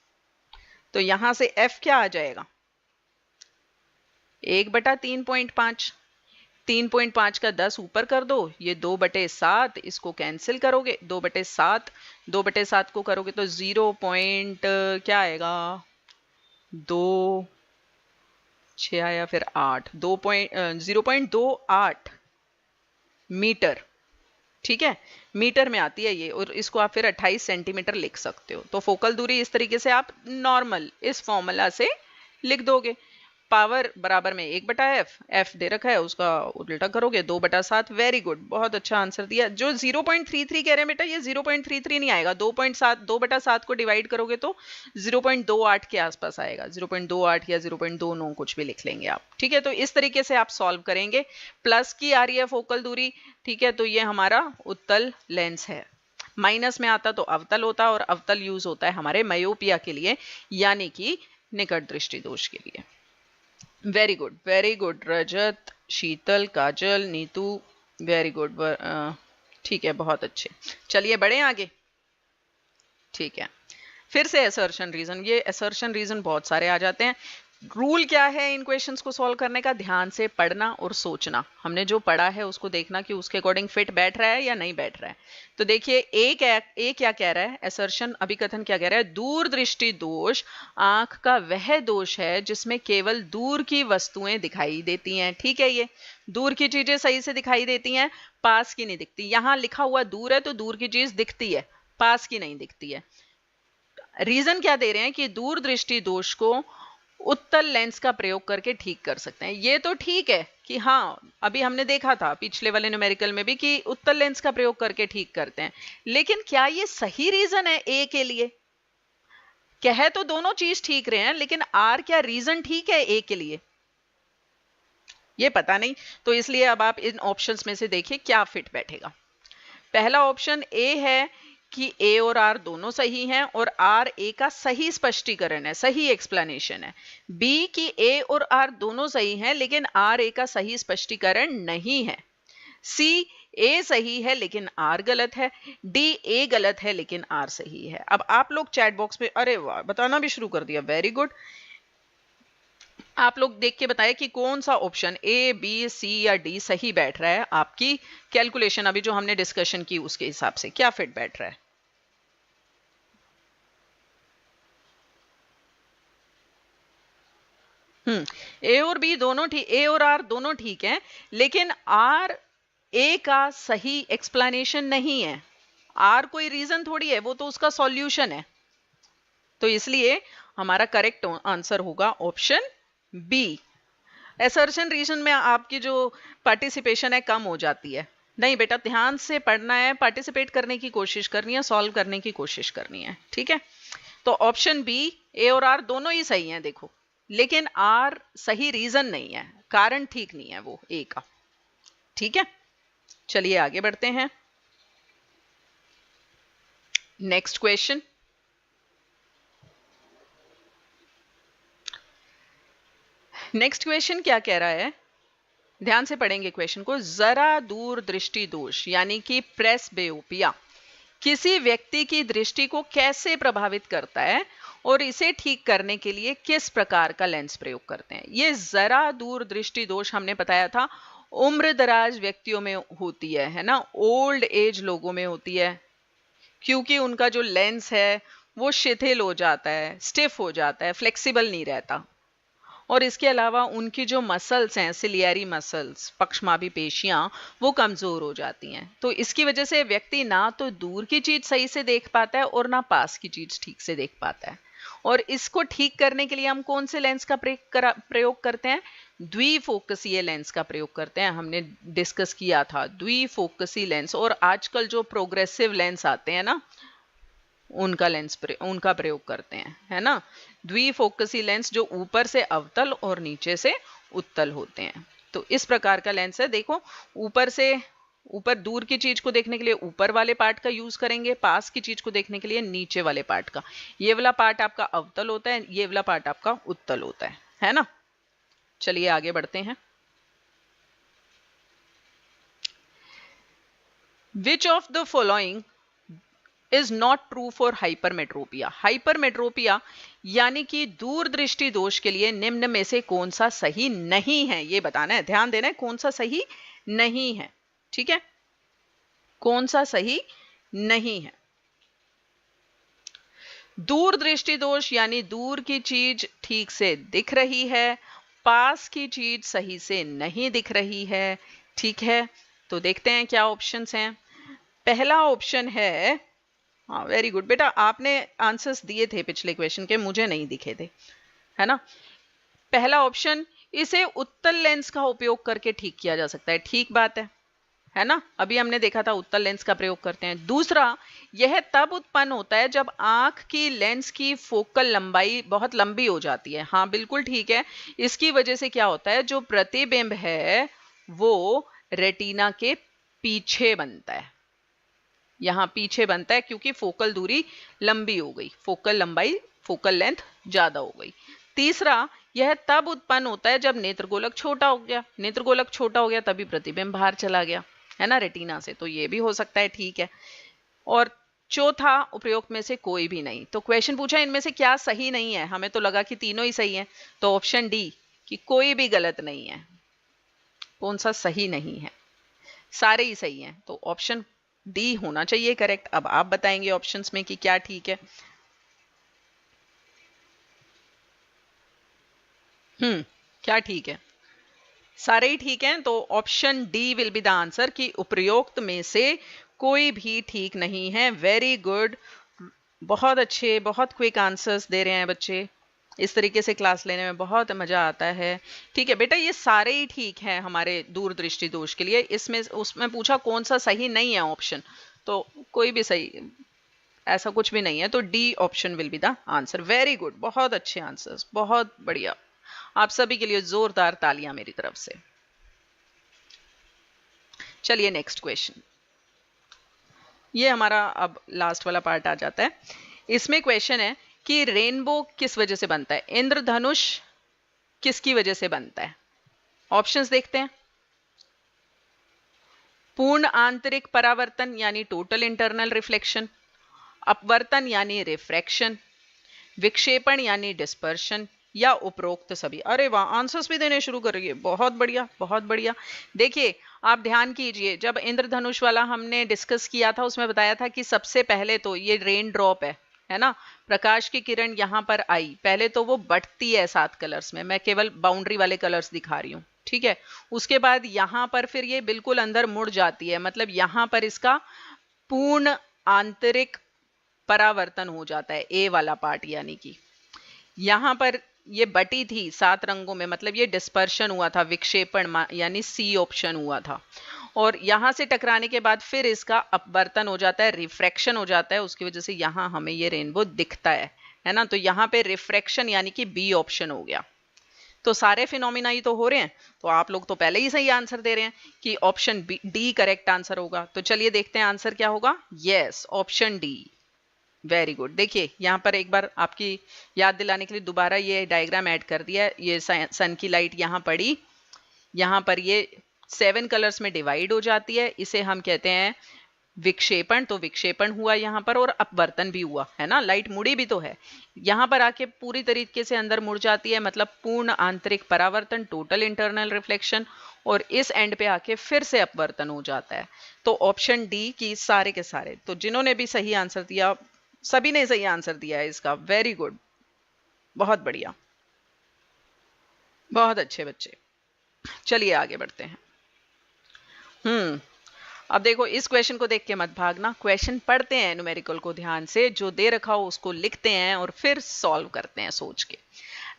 तो यहां से f क्या आ जाएगा, 1/3.5। 3.5 का 10 ऊपर कर दो, ये 2/7, इसको कैंसिल करोगे, 2/7, 2/7 को करोगे तो 0 पॉइंट क्या आएगा, 2 6 आया, फिर 8, 0.28 मीटर, ठीक है, मीटर में आती है ये, और इसको आप फिर 28 सेंटीमीटर लिख सकते हो। तो फोकल दूरी इस तरीके से आप नॉर्मल इस फॉर्मूला से लिख दोगे। पावर बराबर में 1/f, f दे रखा है उसका उल्टा करोगे 2/7। वेरी गुड, बहुत अच्छा आंसर दिया। जो 0.33 कह रहे हैं बेटा, ये 0.33 नहीं आएगा, 2/7 को डिवाइड करोगे तो 0.28 के आसपास आएगा, 0.28 या 0.29 कुछ भी लिख लेंगे आप, ठीक है। तो इस तरीके से आप सॉल्व करेंगे। प्लस की आ रही है फोकल दूरी, ठीक है, तो ये हमारा उत्तल लेंस है। माइनस में आता तो अवतल होता, और अवतल यूज होता है हमारे मायोपिया के लिए, यानी कि निकट दृष्टि दोष के लिए। वेरी गुड रजत, शीतल, काजल, नीतू, वेरी गुड, ठीक है, बहुत अच्छे। चलिए बढ़े आगे, ठीक है। फिर से असर्शन रीजन, ये असर्शन रीजन बहुत सारे आ जाते हैं। रूल क्या है इन क्वेश्चंस को सॉल्व करने का, ध्यान से पढ़ना और सोचना। हमने जो पढ़ा है उसको देखना कि उसके अकॉर्डिंग फिट बैठ रहा है या नहीं बैठ रहा है। तो देखिए ए क्या कह रहा है, असर्शन अभिकथन क्या कह रहा है, दूर दृष्टि दोष आंख का वह दोष है जिसमें केवल दूर की वस्तुएं दिखाई देती हैं। ठीक है, ये दूर की चीजें सही से दिखाई देती हैं, पास की नहीं दिखती। यहां लिखा हुआ दूर है तो दूर की चीज दिखती है, पास की नहीं दिखती है। रीजन क्या दे रहे हैं कि दूर दृष्टि दोष को उत्तल लेंस का प्रयोग करके ठीक कर सकते हैं। ये तो ठीक है कि हाँ, अभी हमने देखा था पिछले वाले न्यूमेरिकल में भी कि उत्तल लेंस का प्रयोग करके ठीक करते हैं, लेकिन क्या ये सही रीजन है ए के लिए? कह तो दोनों चीज ठीक रहे हैं, लेकिन आर क्या रीजन ठीक है ए के लिए, ये पता नहीं। तो इसलिए अब आप इन ऑप्शंस में से देखिए क्या फिट बैठेगा। पहला ऑप्शन ए है कि ए और आर दोनों सही हैं और आर ए का सही स्पष्टीकरण है, सही एक्सप्लेनेशन है। बी कि ए और आर दोनों सही हैं लेकिन आर ए का सही स्पष्टीकरण नहीं है। सी ए सही है लेकिन आर गलत है। डी ए गलत है लेकिन आर सही है। अब आप लोग चैट बॉक्स में अरे वाह बताना भी शुरू कर दिया, वेरी गुड। आप लोग देख के बताएं कि कौन सा ऑप्शन ए बी सी या डी सही बैठ रहा है। आपकी कैलकुलेशन अभी जो हमने डिस्कशन की उसके हिसाब से क्या फिट बैठ रहा है। ए और बी दोनों ठीक, ए और आर दोनों ठीक हैं, लेकिन आर ए का सही एक्सप्लेनेशन नहीं है। आर कोई रीजन थोड़ी है, वो तो उसका सॉल्यूशन है। तो इसलिए हमारा करेक्ट आंसर होगा ऑप्शन बी। असर्शन रीजन में आपकी जो पार्टिसिपेशन है कम हो जाती है। नहीं बेटा, ध्यान से पढ़ना है, पार्टिसिपेट करने की कोशिश करनी है, सॉल्व करने की कोशिश करनी है, ठीक है। तो ऑप्शन बी, ए और आर दोनों ही सही हैं देखो, लेकिन आर सही रीजन नहीं है, कारण ठीक नहीं है वो ए का, ठीक है। चलिए आगे बढ़ते हैं। नेक्स्ट क्वेश्चन, नेक्स्ट क्वेश्चन क्या कह रहा है, ध्यान से पढ़ेंगे क्वेश्चन को। जरा दूरदृष्टि दोष यानी कि प्रेसबियोपिया किसी व्यक्ति की दृष्टि को कैसे प्रभावित करता है और इसे ठीक करने के लिए किस प्रकार का लेंस प्रयोग करते हैं। ये जरा दूरदृष्टि दोष हमने बताया था उम्र दराज व्यक्तियों में होती है ना, ओल्ड एज लोगों में होती है, क्योंकि उनका जो लेंस है वो शिथिल हो जाता है, स्टिफ हो जाता है, फ्लेक्सिबल नहीं रहता। और इसके अलावा उनकी जो मसल्स हैं, सिलियरी मसल्स, पक्षमाभी पेशियां, वो कमजोर हो जाती हैं। तो इसकी वजह से व्यक्ति ना तो दूर की चीज सही से देख पाता है और ना पास की चीज ठीक से देख पाता है। और इसको ठीक करने के लिए हम कौन से लेंस का प्रयोग करते हैं, द्विफोकसीय लेंस का प्रयोग करते हैं। हमने डिस्कस किया था द्विफोकसी लेंस, और आजकल जो प्रोग्रेसिव लेंस आते हैं ना, उनका प्रयोग करते हैं, है ना। द्विफोकसी लेंस जो ऊपर से अवतल और नीचे से उत्तल होते हैं। तो इस प्रकार का लेंस है, देखो ऊपर दूर की चीज को देखने के लिए ऊपर वाले पार्ट का यूज करेंगे, पास की चीज को देखने के लिए नीचे वाले पार्ट का। ये वाला पार्ट आपका अवतल होता है, ये वाला पार्ट आपका उत्तल होता है ना। चलिए आगे बढ़ते हैं। Which of the following is not true for hypermetropia. Hypermetropia यानी कि दूरदृष्टि दोष के लिए निम्न में से कौन सा सही नहीं है, ये बताना है, ध्यान देना है, कौन सा सही नहीं है, ठीक है, कौन सा सही नहीं है। दूरदृष्टि दोष यानी दूर की चीज ठीक से दिख रही है, पास की चीज सही से नहीं दिख रही है, ठीक है। तो देखते हैं क्या ऑप्शंस हैं। पहला ऑप्शन है, हाँ वेरी गुड बेटा, आपने आंसर्स दिए थे पिछले क्वेश्चन के, मुझे नहीं दिखे थे, है ना। पहला ऑप्शन, इसे उत्तल लेंस का उपयोग करके ठीक किया जा सकता है, ठीक बात है ना। अभी हमने देखा था उत्तल लेंस का प्रयोग करते हैं। दूसरा, यह तब उत्पन्न होता है जब आंख की लेंस की फोकल लंबाई बहुत लंबी हो जाती है। हाँ बिल्कुल ठीक है, इसकी वजह से क्या होता है, जो प्रतिबिंब है वो रेटिना के पीछे बनता है, यहां पीछे बनता है, क्योंकि फोकल दूरी लंबी हो गई, फोकल लंबाई, फोकल लेंथ ज्यादा हो गई। तीसरा, यह तब उत्पन्न होता है जब नेत्रगोलक छोटा हो गया, नेत्रगोलक छोटा हो गया तभी प्रतिबिंब बाहर चला गया, है ना, रेटिना से। तो ये भी हो सकता है, ठीक है। और चौथा, उपरोक्त में से कोई भी नहीं। तो क्वेश्चन पूछा इनमें से क्या सही नहीं है, हमें तो लगा कि तीनों ही सही है, तो ऑप्शन डी कि कोई भी गलत नहीं है। कौन सा सही नहीं है, सारे ही सही हैं, तो ऑप्शन डी होना चाहिए करेक्ट। अब आप बताएंगे ऑप्शंस में कि क्या ठीक है। क्या ठीक है, सारे ही ठीक हैं, तो option D will be the answer कि उपरोक्त में से कोई भी ठीक नहीं है। वेरी गुड, बहुत अच्छे, बहुत क्विक आंसर्स दे रहे हैं बच्चे, इस तरीके से क्लास लेने में बहुत मजा आता है। ठीक है बेटा, ये सारे ही ठीक हैं हमारे दूरदृष्टि दोष के लिए। इसमें उसमें पूछा कौन सा सही नहीं है ऑप्शन, तो कोई भी सही ऐसा कुछ भी नहीं है, तो D option will be the answer. Very good, बहुत अच्छे आंसर्स, बहुत बढ़िया। आप सभी के लिए जोरदार तालियां मेरी तरफ से। चलिए नेक्स्ट क्वेश्चन, ये हमारा अब लास्ट वाला पार्ट आ जाता है। इसमें क्वेश्चन है कि रेनबो किस वजह से बनता है, इंद्रधनुष किसकी वजह से बनता है। ऑप्शंस देखते हैं। पूर्ण आंतरिक परावर्तन यानी टोटल इंटरनल रिफ्लेक्शन, अपवर्तन यानी रिफ्रैक्शन, विक्षेपण यानी डिस्पर्शन, या उपरोक्त सभी। अरे वाह, आंसर्स भी देने शुरू कर रही है, बहुत बढ़िया बहुत बढ़िया। देखिए आप ध्यान कीजिए, जब इंद्रधनुष वाला हमने डिस्कस किया था उसमें बताया था कि सबसे पहले तो ये रेन ड्रॉप है ना, प्रकाश की किरण यहाँ पर आई, पहले तो वो बढ़ती है 7 कलर्स में, मैं केवल बाउंड्री वाले कलर्स दिखा रही हूँ, ठीक है। उसके बाद यहाँ पर फिर ये बिल्कुल अंदर मुड़ जाती है, मतलब यहाँ पर इसका पूर्ण आंतरिक परावर्तन हो जाता है, ए वाला पार्ट, यानी कि यहाँ पर ये बटी थी 7 रंगों में, मतलब ये डिस्पर्शन हुआ था, विक्षेपण, यानी सी ऑप्शन हुआ था। और यहाँ से टकराने के बाद फिर इसका अपवर्तन हो जाता है, रिफ्रैक्शन हो जाता है, उसकी वजह से यहाँ हमें ये रेनबो दिखता है ना। तो यहाँ पे रिफ्रैक्शन यानी कि बी ऑप्शन हो गया। तो सारे फिनोमिना ही तो हो रहे हैं, तो आप लोग तो पहले ही सही आंसर दे रहे हैं कि ऑप्शन डी करेक्ट आंसर होगा। तो चलिए देखते हैं आंसर क्या होगा। Yes, option D, very good. देखिए यहाँ पर एक बार आपकी याद दिलाने के लिए दोबारा ये डायग्राम ऐड कर दिया है। ये सन की लाइट यहाँ पड़ी, यहाँ पर ये 7 कलर्स में डिवाइड हो जाती है, इसे हम कहते हैं विक्षेपण। तो विक्षेपण हुआ यहाँ पर और अपवर्तन भी हुआ है ना, लाइट मुड़ी भी तो है, यहाँ पर आके पूरी तरीके से अंदर मुड़ जाती है, मतलब पूर्ण आंतरिक परावर्तन, टोटल इंटरनल रिफ्लेक्शन, और इस एंड पे आके फिर से अपवर्तन हो जाता है। तो ऑप्शन डी की सारे के सारे, तो जिन्होंने भी सही आंसर दिया, सभी ने सही आंसर दिया है इसका, वेरी गुड, बहुत बढ़िया, बहुत अच्छे बच्चे। चलिए आगे बढ़ते हैं। अब देखो इस क्वेश्चन को देख के मत भागना, क्वेश्चन पढ़ते हैं न्यूमेरिकल को ध्यान से, जो दे रखा हो उसको लिखते हैं और फिर सॉल्व करते हैं सोच के।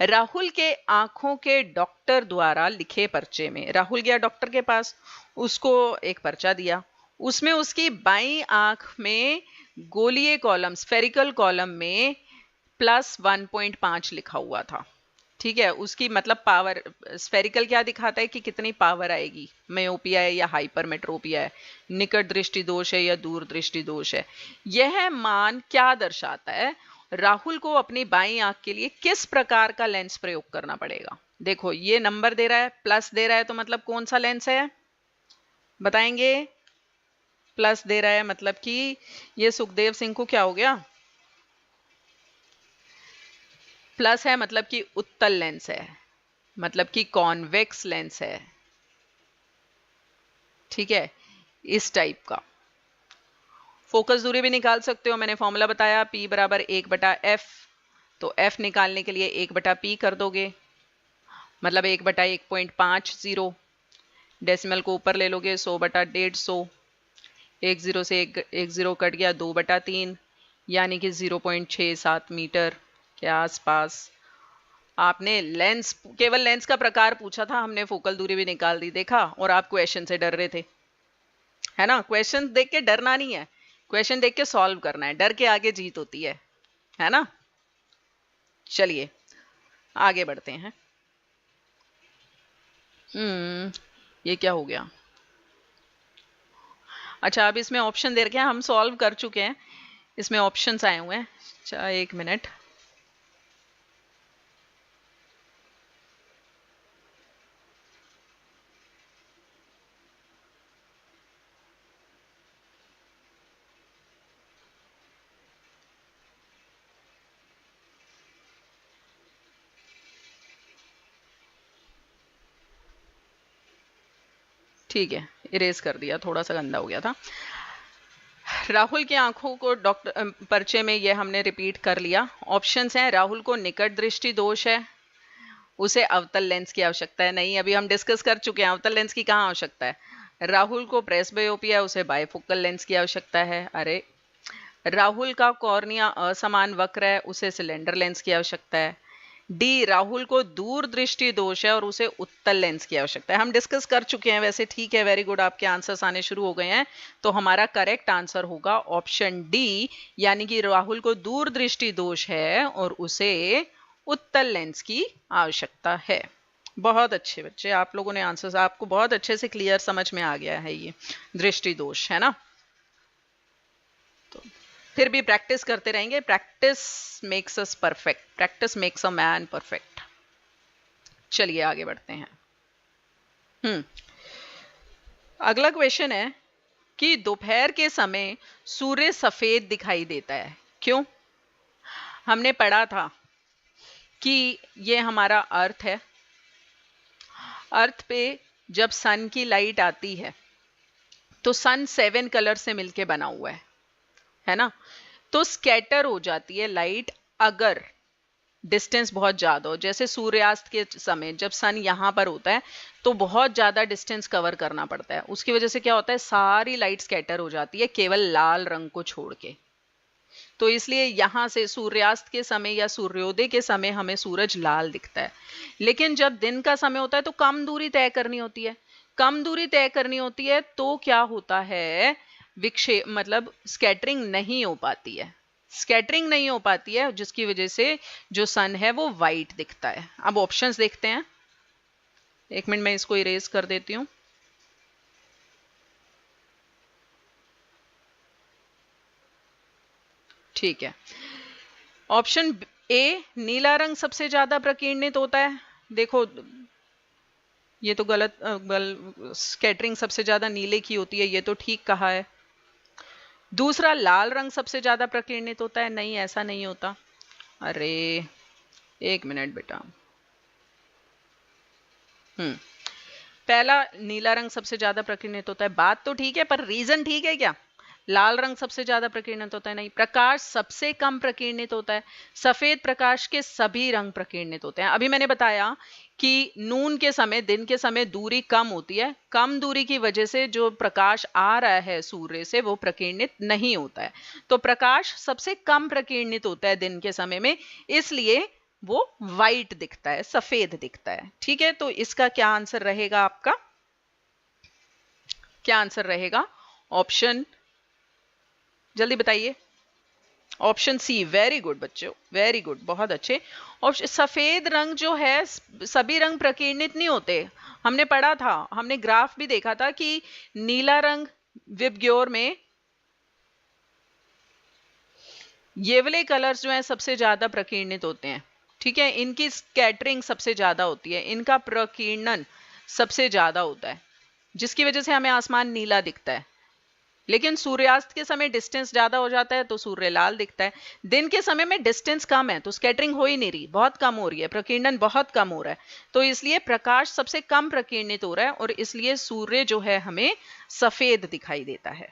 राहुल के आंखों के डॉक्टर द्वारा लिखे पर्चे में, राहुल गया डॉक्टर के पास, उसको एक पर्चा दिया, उसमें उसकी बाईं आंख में गोलीय कॉलम, स्फेरिकल कॉलम में +1.5 लिखा हुआ था। ठीक है, उसकी मतलब पावर, स्फेरिकल क्या दिखाता है कि कितनी पावर आएगी, मायोपिया है या हाइपरमेट्रोपिया है, निकट दृष्टि दोष है या दूर दृष्टि दोष है। यह मान क्या दर्शाता है, राहुल को अपनी बाईं आंख के लिए किस प्रकार का लेंस प्रयोग करना पड़ेगा। देखो ये नंबर दे रहा है, प्लस दे रहा है, तो मतलब कौन सा लेंस है बताएंगे। प्लस दे रहा है मतलब कि ये सुखदेव सिंह को क्या हो गया, प्लस है मतलब कि उत्तल लेंस है, मतलब कि कॉन्वेक्स लेंस है। ठीक है, इस टाइप का। फोकस दूरी भी निकाल सकते हो, मैंने फॉर्मूला बताया P बराबर 1/f, तो f निकालने के लिए 1/p कर दोगे, मतलब 1/1.50, डेसिमल को ऊपर ले लोगे, 100/150, 10 से एक जीरो कट गया, 2/3, यानी कि 0.67 मीटर के आसपास। आपने लेंस, केवल लेंस का प्रकार पूछा था, हमने फोकल दूरी भी निकाल दी, देखा, और आप क्वेश्चन से डर रहे थे, है ना। क्वेश्चन देख के डरना नहीं है, क्वेश्चन देख के सॉल्व करना है, डर के आगे जीत होती है ना। चलिए आगे बढ़ते हैं। ये क्या हो गया, अच्छा अब इसमें ऑप्शन दे रखे हैं, हम सॉल्व कर चुके हैं, इसमें ऑप्शंस आए हुए हैं। अच्छा एक मिनट, ठीक है, इरेज कर दिया, थोड़ा सा गंदा हो गया था। राहुल की आंखों को डॉक्टर पर्चे में ये हमने रिपीट कर लिया। ऑप्शंस हैं, राहुल को निकट दृष्टि दोष है, उसे अवतल लेंस की आवश्यकता है, नहीं अभी हम डिस्कस कर चुके हैं, अवतल लेंस की कहाँ आवश्यकता है। राहुल को प्रेसबायोपिया, उसे बायफोकल लेंस की आवश्यकता है। अरे राहुल का कॉर्निया असमान वक्र है, उसे सिलेंडर लेंस की आवश्यकता है। डी, राहुल को दूर दृष्टि दोष है और उसे उत्तल लेंस की आवश्यकता है। हम डिस्कस कर चुके हैं वैसे, ठीक है, वेरी गुड, आपके आंसर्स आने शुरू हो गए हैं। तो हमारा करेक्ट आंसर होगा ऑप्शन डी, यानी कि राहुल को दूर दृष्टि दोष है और उसे उत्तल लेंस की आवश्यकता है। बहुत अच्छे बच्चे, आप लोगों ने आंसर्स, आपको बहुत अच्छे से क्लियर समझ में आ गया है ये दृष्टि दोष, है ना। तो फिर भी प्रैक्टिस करते रहेंगे, practice makes us perfect, practice makes a man perfect. चलिए आगे बढ़ते हैं। अगला क्वेश्चन है कि दोपहर के समय सूर्य सफेद दिखाई देता है, क्यों। हमने पढ़ा था कि ये हमारा अर्थ है, अर्थ पे जब सन की लाइट आती है तो सन 7 कलर से मिलके बना हुआ है ना, तो स्कैटर हो जाती है लाइट अगर डिस्टेंस बहुत ज्यादा हो। जैसे सूर्यास्त के समय जब सन यहाँ पर होता है तो बहुत ज्यादा डिस्टेंस कवर करना पड़ता है, उसकी वजह से क्या होता है, सारी लाइट स्कैटर हो जाती है केवल लाल रंग को छोड़ के। तो इसलिए यहाँ से सूर्यास्त के समय या सूर्योदय के समय हमें सूरज लाल दिखता है। लेकिन जब दिन का समय होता है तो कम दूरी तय करनी होती है, कम दूरी तय करनी होती है तो क्या होता है, विक्षेप मतलब स्कैटरिंग नहीं हो पाती है, स्कैटरिंग नहीं हो पाती है, जिसकी वजह से जो सन है वो वाइट दिखता है। अब ऑप्शंस देखते हैं, एक मिनट मैं इसको इरेज कर देती हूँ। ठीक है, ऑप्शन ए नीला रंग सबसे ज्यादा प्रकीर्णित होता है। देखो ये तो गलत, स्कैटरिंग सबसे ज्यादा नीले की होती है, ये तो ठीक कहा है। दूसरा लाल रंग सबसे ज्यादा प्रकीर्णित होता है, नहीं ऐसा नहीं होता। अरे एक मिनट बेटा, पहला नीला रंग सबसे ज्यादा प्रकीर्णित होता है, बात तो ठीक है पर रीजन ठीक है क्या? लाल रंग सबसे ज्यादा प्रकीर्णित होता है, नहीं। प्रकाश सबसे कम प्रकीर्णित होता है, सफेद प्रकाश के सभी रंग प्रकीर्णित होते हैं। अभी मैंने बताया कि नून के समय, दिन के समय दूरी कम होती है, कम दूरी की वजह से जो प्रकाश आ रहा है सूर्य से वो प्रकीर्णित नहीं होता है, तो प्रकाश सबसे कम प्रकीर्णित होता है दिन के समय में, इसलिए वो वाइट दिखता है, सफेद दिखता है। ठीक है, तो इसका क्या आंसर रहेगा आपका? क्या आंसर रहेगा? ऑप्शन, जल्दी बताइए। ऑप्शन सी, वेरी गुड बच्चों, वेरी गुड, बहुत अच्छे। ऑप्शन सफेद रंग जो है, सभी रंग प्रकीर्णित नहीं होते, हमने पढ़ा था, हमने ग्राफ भी देखा था कि नीला रंग विबग्योर में ये वाले कलर्स जो हैं सबसे ज्यादा प्रकीर्णित होते हैं। ठीक है, इनकी स्कैटरिंग सबसे ज्यादा होती है, इनका प्रकीर्णन सबसे ज्यादा होता है, जिसकी वजह से हमें आसमान नीला दिखता है। लेकिन सूर्यास्त के समय डिस्टेंस ज्यादा हो जाता है तो सूर्य लाल दिखता है। दिन के समय में डिस्टेंस कम है तो स्कैटरिंग हो ही नहीं रही, बहुत कम हो रही है, प्रकीर्णन बहुत कम हो रहा है, तो इसलिए प्रकाश सबसे कम प्रकीर्णित हो रहा है और इसलिए सूर्य जो है हमें सफेद दिखाई देता है।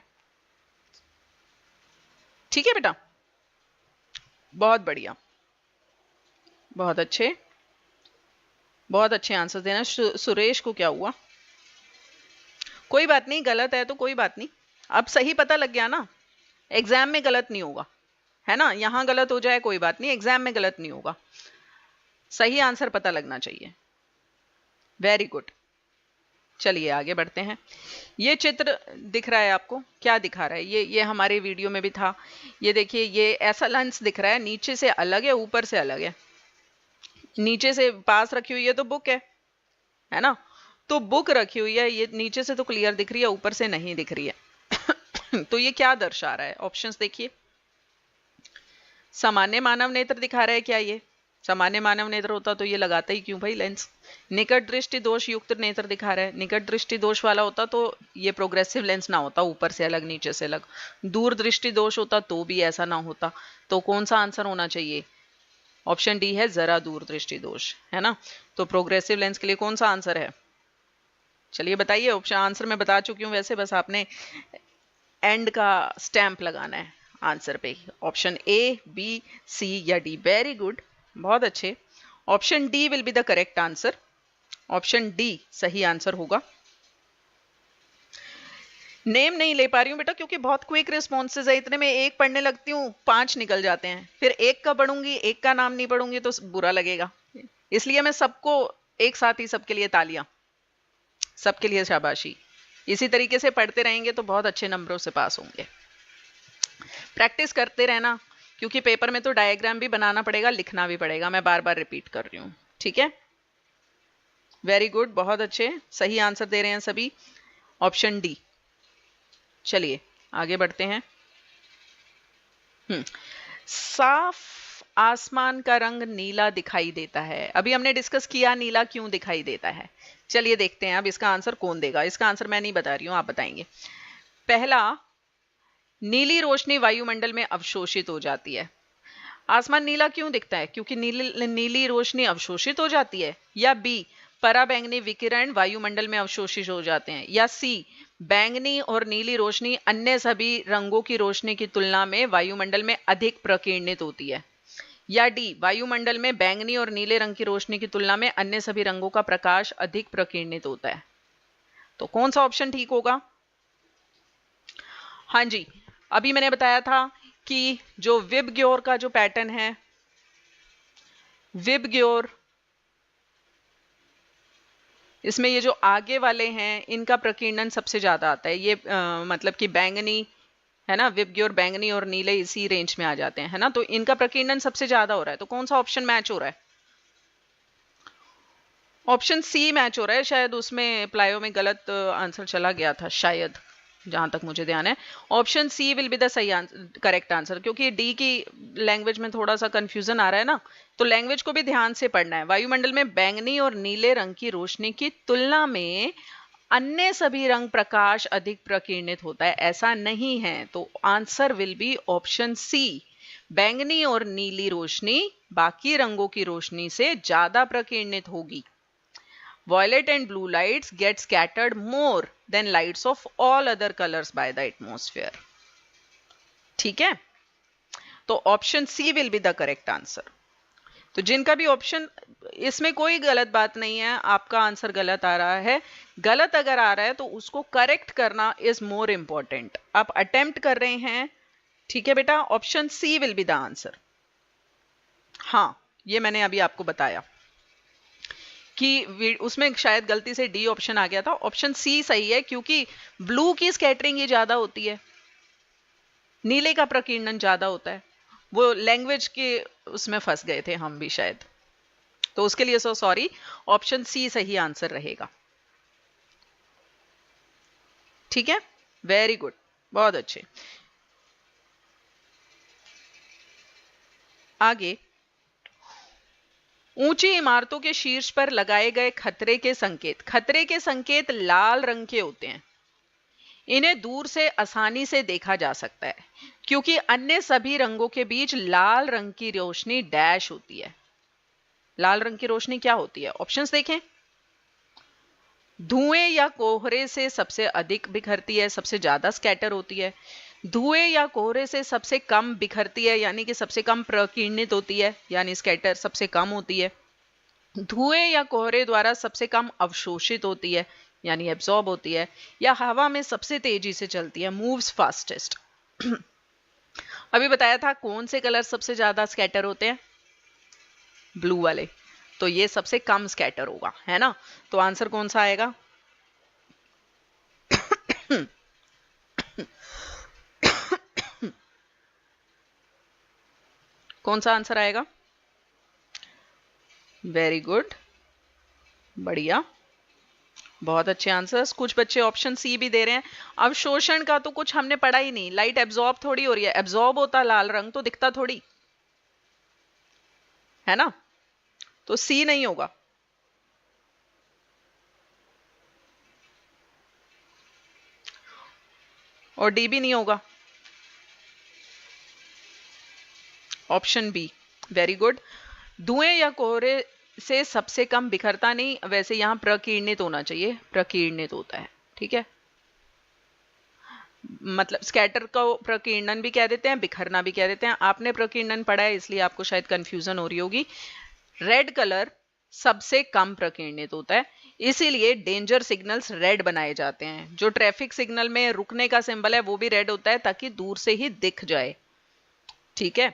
ठीक है बेटा, बहुत बढ़िया, बहुत अच्छे, बहुत अच्छे आंसर देना। सुरेश को क्या हुआ? कोई बात नहीं, गलत है तो कोई बात नहीं, अब सही पता लग गया ना, एग्जाम में गलत नहीं होगा, है ना। यहां गलत हो जाए कोई बात नहीं, एग्जाम में गलत नहीं होगा, सही आंसर पता लगना चाहिए। वेरी गुड, चलिए आगे बढ़ते हैं। ये चित्र दिख रहा है आपको, क्या दिखा रहा है? ये हमारे वीडियो में भी था। ये देखिए, ये ऐसा लेंस दिख रहा है, नीचे से अलग है, ऊपर से अलग है। नीचे से पास रखी हुई है तो बुक है ना, तो बुक रखी हुई है, ये नीचे से तो क्लियर दिख रही है, ऊपर से नहीं दिख रही है। तो ये क्या दर्शा रहा है? ऑप्शंस देखिए। सामान्य मानव नेत्र दिखा रहा है क्या? ये सामान्य मानव नेत्र होता तो ये लगाता ही क्यों भाई लेंस। निकट दृष्टि दोष युक्त नेत्र दिखा रहा है, निकट दृष्टि दोष वाला होता तो ये प्रोग्रेसिव लेंस ना होता, ऊपर से अलग नीचे से अलग। दूर दृष्टि दोष होता तो भी ऐसा ना होता। तो कौन सा आंसर होना चाहिए? ऑप्शन डी है जरा दूर दृष्टि दोष, है ना। तो प्रोग्रेसिव लेंस के लिए कौन सा आंसर है? चलिए बताइए। ऑप्शन आंसर मैं बता चुकी हूँ वैसे, बस आपने एंड का स्टैंप लगाना है आंसर पे। ऑप्शन ए, बी, सी या डी। वेरी गुड, बहुत अच्छे। Option D will be the correct answer, option D सही आंसर होगा। नेम नहीं ले पा रही हूँ बेटा क्योंकि बहुत क्विक रिस्पॉन्सेज है, इतने में एक पढ़ने लगती हूँ 5 निकल जाते हैं, फिर एक का पढ़ूंगी, एक का नाम नहीं पढ़ूंगी तो बुरा लगेगा, इसलिए मैं सबको एक साथ ही, सबके लिए तालियां, सबके लिए शाबाशी। इसी तरीके से पढ़ते रहेंगे तो बहुत अच्छे नंबरों से पास होंगे। प्रैक्टिस करते रहना, क्योंकि पेपर में तो डायग्राम भी बनाना पड़ेगा, लिखना भी पड़ेगा, मैं बार बार रिपीट कर रही हूँ। ठीक है, वेरी गुड, बहुत अच्छे, सही आंसर दे रहे हैं सभी, ऑप्शन डी। चलिए आगे बढ़ते हैं। साफ आसमान का रंग नीला दिखाई देता है, अभी हमने डिस्कस किया नीला क्यों दिखाई देता है। चलिए देखते हैं अब इसका आंसर कौन देगा। इसका आंसर मैं नहीं बता रही हूं, आप बताएंगे। पहला, नीली रोशनी वायुमंडल में अवशोषित हो जाती है। आसमान नीला क्यों दिखता है? क्योंकि नीली रोशनी अवशोषित हो जाती है। या बी, पराबैंगनी विकिरण वायुमंडल में अवशोषित हो जाते हैं। या सी, बैंगनी और नीली रोशनी अन्य सभी रंगों की रोशनी की तुलना में वायुमंडल में अधिक प्रकीर्णित होती है। या डी, वायुमंडल में बैंगनी और नीले रंग की रोशनी की तुलना में अन्य सभी रंगों का प्रकाश अधिक प्रकीर्णित होता है। तो कौन सा ऑप्शन ठीक होगा? हाँ जी, अभी मैंने बताया था कि जो विबग्योर का जो पैटर्न है, विबग्योर, इसमें ये जो आगे वाले हैं इनका प्रकीर्णन सबसे ज्यादा आता है। ये मतलब कि बैंगनी है ना, विबग्योर बैंगनी और नीले इसी रेंज में आ जाते हैं, है ना। तो इनका प्रकीर्णन सबसे ज्यादा हो रहा है। तो कौन सा ऑप्शन मैच हो रहा है? ऑप्शन सी मैच हो रहा है। शायद उसमें प्लायो में गलत आंसर चला गया था शायद, जहां तक मुझे ध्यान है। Option C will be the सही करेक्ट आंसर, क्योंकि डी की लैंग्वेज में थोड़ा सा कंफ्यूजन आ रहा है ना, तो लैंग्वेज को भी ध्यान से पढ़ना है। वायुमंडल में बैंगनी और नीले रंग की रोशनी की तुलना में अन्य सभी रंग प्रकाश अधिक प्रकीर्णित होता है, ऐसा नहीं है। तो answer will be option C, बैंगनी और नीली रोशनी बाकी रंगों की रोशनी से ज्यादा प्रकीर्णित होगी। Violet and blue lights get scattered more than lights of all other colors by the atmosphere. ठीक है, तो option C will be the correct answer. तो जिनका भी ऑप्शन, इसमें कोई गलत बात नहीं है, आपका आंसर गलत आ रहा है, गलत अगर आ रहा है तो उसको करेक्ट करना इज मोर इंपॉर्टेंट। आप अटेम्प्ट कर रहे हैं, ठीक है बेटा, option C will be the answer. हाँ, ये मैंने अभी आपको बताया कि उसमें शायद गलती से डी ऑप्शन आ गया था। ऑप्शन सी सही है, क्योंकि ब्लू की स्कैटरिंग ये ज्यादा होती है, नीले का प्रकीर्णन ज्यादा होता है। वो लैंग्वेज के उसमें फंस गए थे हम भी शायद, तो उसके लिए सो सॉरी, ऑप्शन सी सही आंसर रहेगा। ठीक है, वेरी गुड, बहुत अच्छे। आगे, ऊंची इमारतों के शीर्ष पर लगाए गए खतरे के संकेत, खतरे के संकेत लाल रंग के होते हैं। इन्हें दूर से आसानी से देखा जा सकता है, क्योंकि अन्य सभी रंगों के बीच लाल रंग की रोशनी डैश होती है। लाल रंग की रोशनी क्या होती है? ऑप्शंस देखें। धुएं या कोहरे से सबसे अधिक बिखरती है, सबसे ज्यादा स्कैटर होती है। धुएं या कोहरे से सबसे कम बिखरती है, यानी कि सबसे कम प्रकीर्णित होती है, यानी स्कैटर सबसे कम होती है। धुएं या कोहरे द्वारा सबसे कम अवशोषित होती है, यानी एब्जॉर्ब होती है। या हवा में सबसे तेजी से चलती है, मूव्स फास्टेस्ट। अभी बताया था कौन से कलर सबसे ज्यादा स्कैटर होते हैं? ब्लू वाले। तो ये सबसे कम स्कैटर होगा, है ना। तो आंसर कौन सा आएगा? कौन सा आंसर आएगा? वेरी गुड, बढ़िया, बहुत अच्छे आंसर्स। कुछ बच्चे ऑप्शन सी भी दे रहे हैं। अवशोषण का तो कुछ हमने पढ़ा ही नहीं, लाइट एब्जॉर्ब थोड़ी हो रही है, एब्जॉर्ब होता लाल रंग तो दिखता थोड़ी, है ना। तो सी नहीं होगा। और डी भी नहीं होगा। Option B, very good. धुएं या कोहरे से सबसे कम बिखरता नहीं, वैसे यहां प्रकीर्णित होना चाहिए, प्रकीर्णित होता है, ठीक है। मतलब स्कैटर को प्रकीर्णन भी कह देते हैं, बिखरना भी कह देते हैं। आपने प्रकीर्णन पढ़ा है, इसलिए आपको शायद कंफ्यूजन हो रही होगी। रेड कलर सबसे कम प्रकीर्णित होता है, इसीलिए डेंजर सिग्नल्स रेड बनाए जाते हैं। जो ट्रैफिक सिग्नल में रुकने का सिंबल है वो भी रेड होता है, ताकि दूर से ही दिख जाए, ठीक है,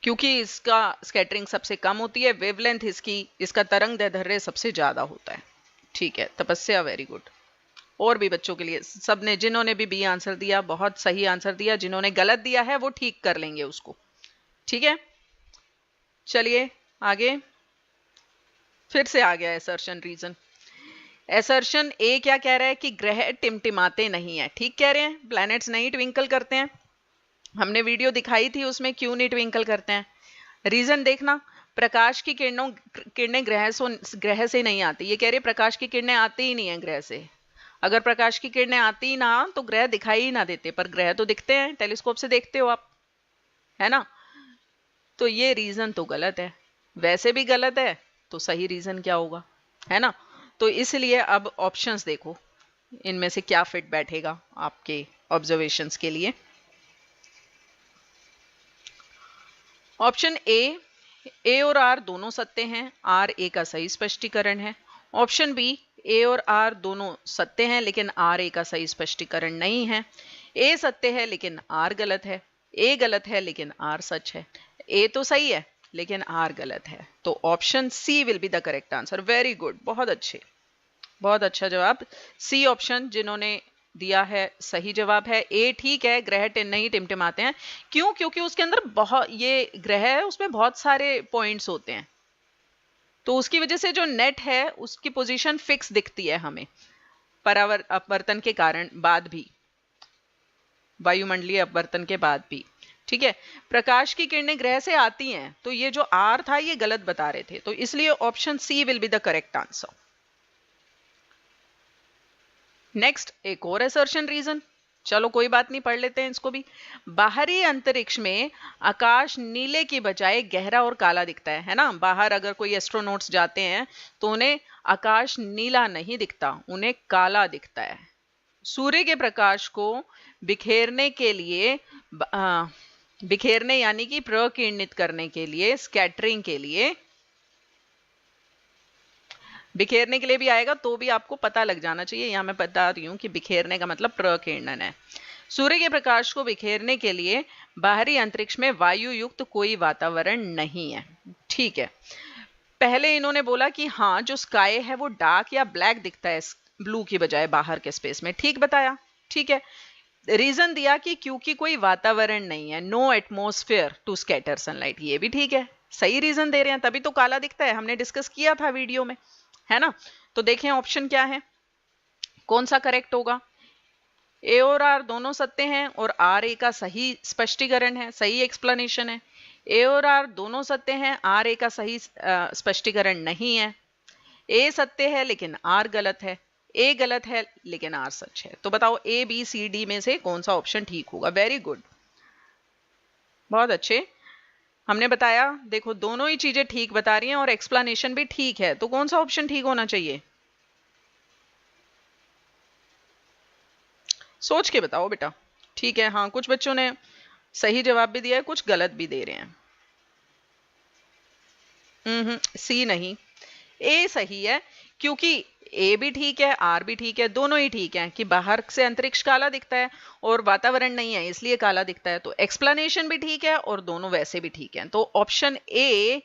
क्योंकि इसका स्कैटरिंग सबसे कम होती है। वेवलेंथ इसका तरंग दैर्ध्य सबसे ज्यादा होता है, ठीक है। तपस्या, वेरी गुड। और भी बच्चों के लिए, सबने जिन्होंने भी बी आंसर दिया बहुत सही आंसर दिया, जिन्होंने गलत दिया है वो ठीक कर लेंगे उसको, ठीक है। चलिए आगे, फिर से आ गया एसर्शन रीजन। एसर्शन ए क्या कह रहा है कि ग्रह टिमटिमाते नहीं है, ठीक कह रहे हैं, प्लैनेट्स नहीं ट्विंकल करते हैं। हमने वीडियो दिखाई थी, उसमें क्यों नहीं ट्विंकल करते हैं। रीजन देखना, प्रकाश की किरणें ग्रह से नहीं आती। ये कह रहे प्रकाश की किरणें आती ही नहीं है ग्रह से। अगर प्रकाश की किरणें आती ना तो ग्रह दिखाई ही ना देते, पर ग्रह तो दिखते हैं, टेलीस्कोप से देखते हो आप, है ना। तो ये रीजन तो गलत है, वैसे भी गलत है, तो सही रीजन क्या होगा, है ना। तो इसलिए अब ऑप्शंस देखो, इनमें से क्या फिट बैठेगा आपके ऑब्जर्वेशंस के लिए। ऑप्शन ए और आर दोनों सत्य हैं, आर ए का सही स्पष्टीकरण है। ऑप्शन बी, ए और आर दोनों सत्य हैं लेकिन आर ए का सही स्पष्टीकरण नहीं है। ए सत्य है लेकिन आर गलत है, ए गलत है लेकिन आर सच है, ए तो सही है लेकिन आर गलत है, तो option C will be the correct answer. Very good, बहुत अच्छे, बहुत अच्छा जवाब। सी ऑप्शन जिन्होंने दिया है सही जवाब है। ए ठीक है, ग्रह नहीं टिमटिमाते हैं, क्यों? क्योंकि उसके अंदर बहुत, ये ग्रह है उसमें बहुत सारे पॉइंट्स होते हैं, तो उसकी वजह से जो नेट है उसकी पोजीशन फिक्स दिखती है हमें अपवर्तन के कारण, बाद भी, वायुमंडलीय अपवर्तन के बाद भी। ठीक है, प्रकाश की किरणें ग्रह से आती हैं, तो ये जो आर था ये गलत बता रहे थे, तो इसलिए option C will be the correct answer. Next एक और असर्शन रीजन, चलो कोई बात नहीं, पढ़ लेते हैं इसको भी। बाहरी अंतरिक्ष में आकाश नीले की बजाय गहरा और काला दिखता है ना? बाहर अगर कोई एस्ट्रोनॉट्स जाते हैं तो उन्हें आकाश नीला नहीं दिखता, उन्हें काला दिखता है। सूर्य के प्रकाश को बिखेरने के लिए, बिखेरने यानी कि प्रकिरणित करने के लिए, स्कैटरिंग के लिए, बिखेरने के लिए भी आएगा तो भी आपको पता लग जाना चाहिए, यहां मैं बता रही हूं कि बिखेरने का मतलब प्रकीर्णन है। सूर्य के प्रकाश को बिखेरने के लिए बाहरी अंतरिक्ष में वायु युक्त कोई वातावरण नहीं है। ठीक है, पहले इन्होंने बोला कि हाँ जो स्काई है वो डार्क या ब्लैक दिखता है ब्लू की बजाय बाहर के स्पेस में, ठीक बताया। ठीक है, रीजन दिया कि क्योंकि कोई वातावरण नहीं है, no atmosphere to scatter sunlight, ये भी ठीक है, सही रीजन दे रहे हैं, तभी तो काला दिखता है, हमने डिस्कस किया था वीडियो में, है ना? तो देखें ऑप्शन क्या है, कौन सा करेक्ट होगा। ए और आर दोनों सत्य हैं और आर ए का सही स्पष्टीकरण है, सही एक्सप्लेनेशन है। ए और आर दोनों सत्य हैं, आर ए का सही स्पष्टीकरण नहीं है। ए सत्य है लेकिन आर गलत है, ए गलत है लेकिन आर सच है। तो बताओ ए बी सी डी में से कौन सा ऑप्शन ठीक होगा। वेरी गुड, बहुत अच्छे, हमने बताया, देखो दोनों ही चीजें ठीक बता रही हैं और एक्सप्लेनेशन भी ठीक है, तो कौन सा ऑप्शन ठीक होना चाहिए, सोच के बताओ बेटा। ठीक है, हाँ कुछ बच्चों ने सही जवाब भी दिया है, कुछ गलत भी दे रहे हैं। सी नहीं, ए सही है, क्योंकि ए भी ठीक है, आर भी ठीक है, दोनों ही ठीक है कि बाहर से अंतरिक्ष काला दिखता है और वातावरण नहीं है इसलिए काला दिखता है, तो एक्सप्लेनेशन भी ठीक है और दोनों वैसे भी ठीक है, तो option A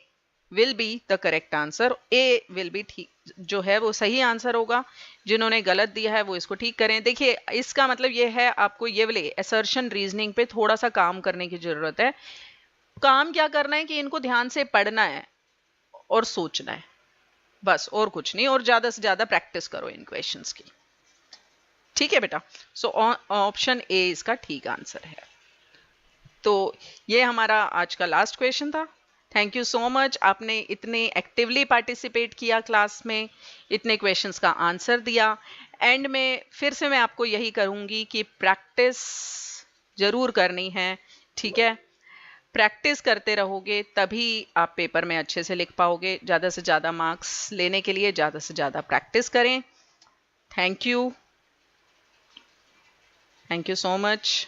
will be the correct answer. A will be ठीक जो है वो सही आंसर होगा। जिन्होंने गलत दिया है वो इसको ठीक करें। देखिए इसका मतलब ये है, आपको ये वाले असर्शन रीजनिंग पे थोड़ा सा काम करने की जरूरत है। काम क्या करना है कि इनको ध्यान से पढ़ना है और सोचना है, बस और कुछ नहीं, और ज्यादा से ज्यादा प्रैक्टिस करो इन क्वेश्चंस की। ठीक है बेटा, सो ऑप्शन ए इसका ठीक आंसर है। तो ये हमारा आज का लास्ट क्वेश्चन था। थैंक यू सो मच, आपने इतने एक्टिवली पार्टिसिपेट किया क्लास में, इतने क्वेश्चंस का आंसर दिया। एंड में फिर से मैं आपको यही करूंगी कि प्रैक्टिस जरूर करनी है। ठीक है, प्रैक्टिस करते रहोगे तभी आप पेपर में अच्छे से लिख पाओगे। ज़्यादा से ज़्यादा मार्क्स लेने के लिए ज़्यादा से ज़्यादा प्रैक्टिस करें। Thank you so much.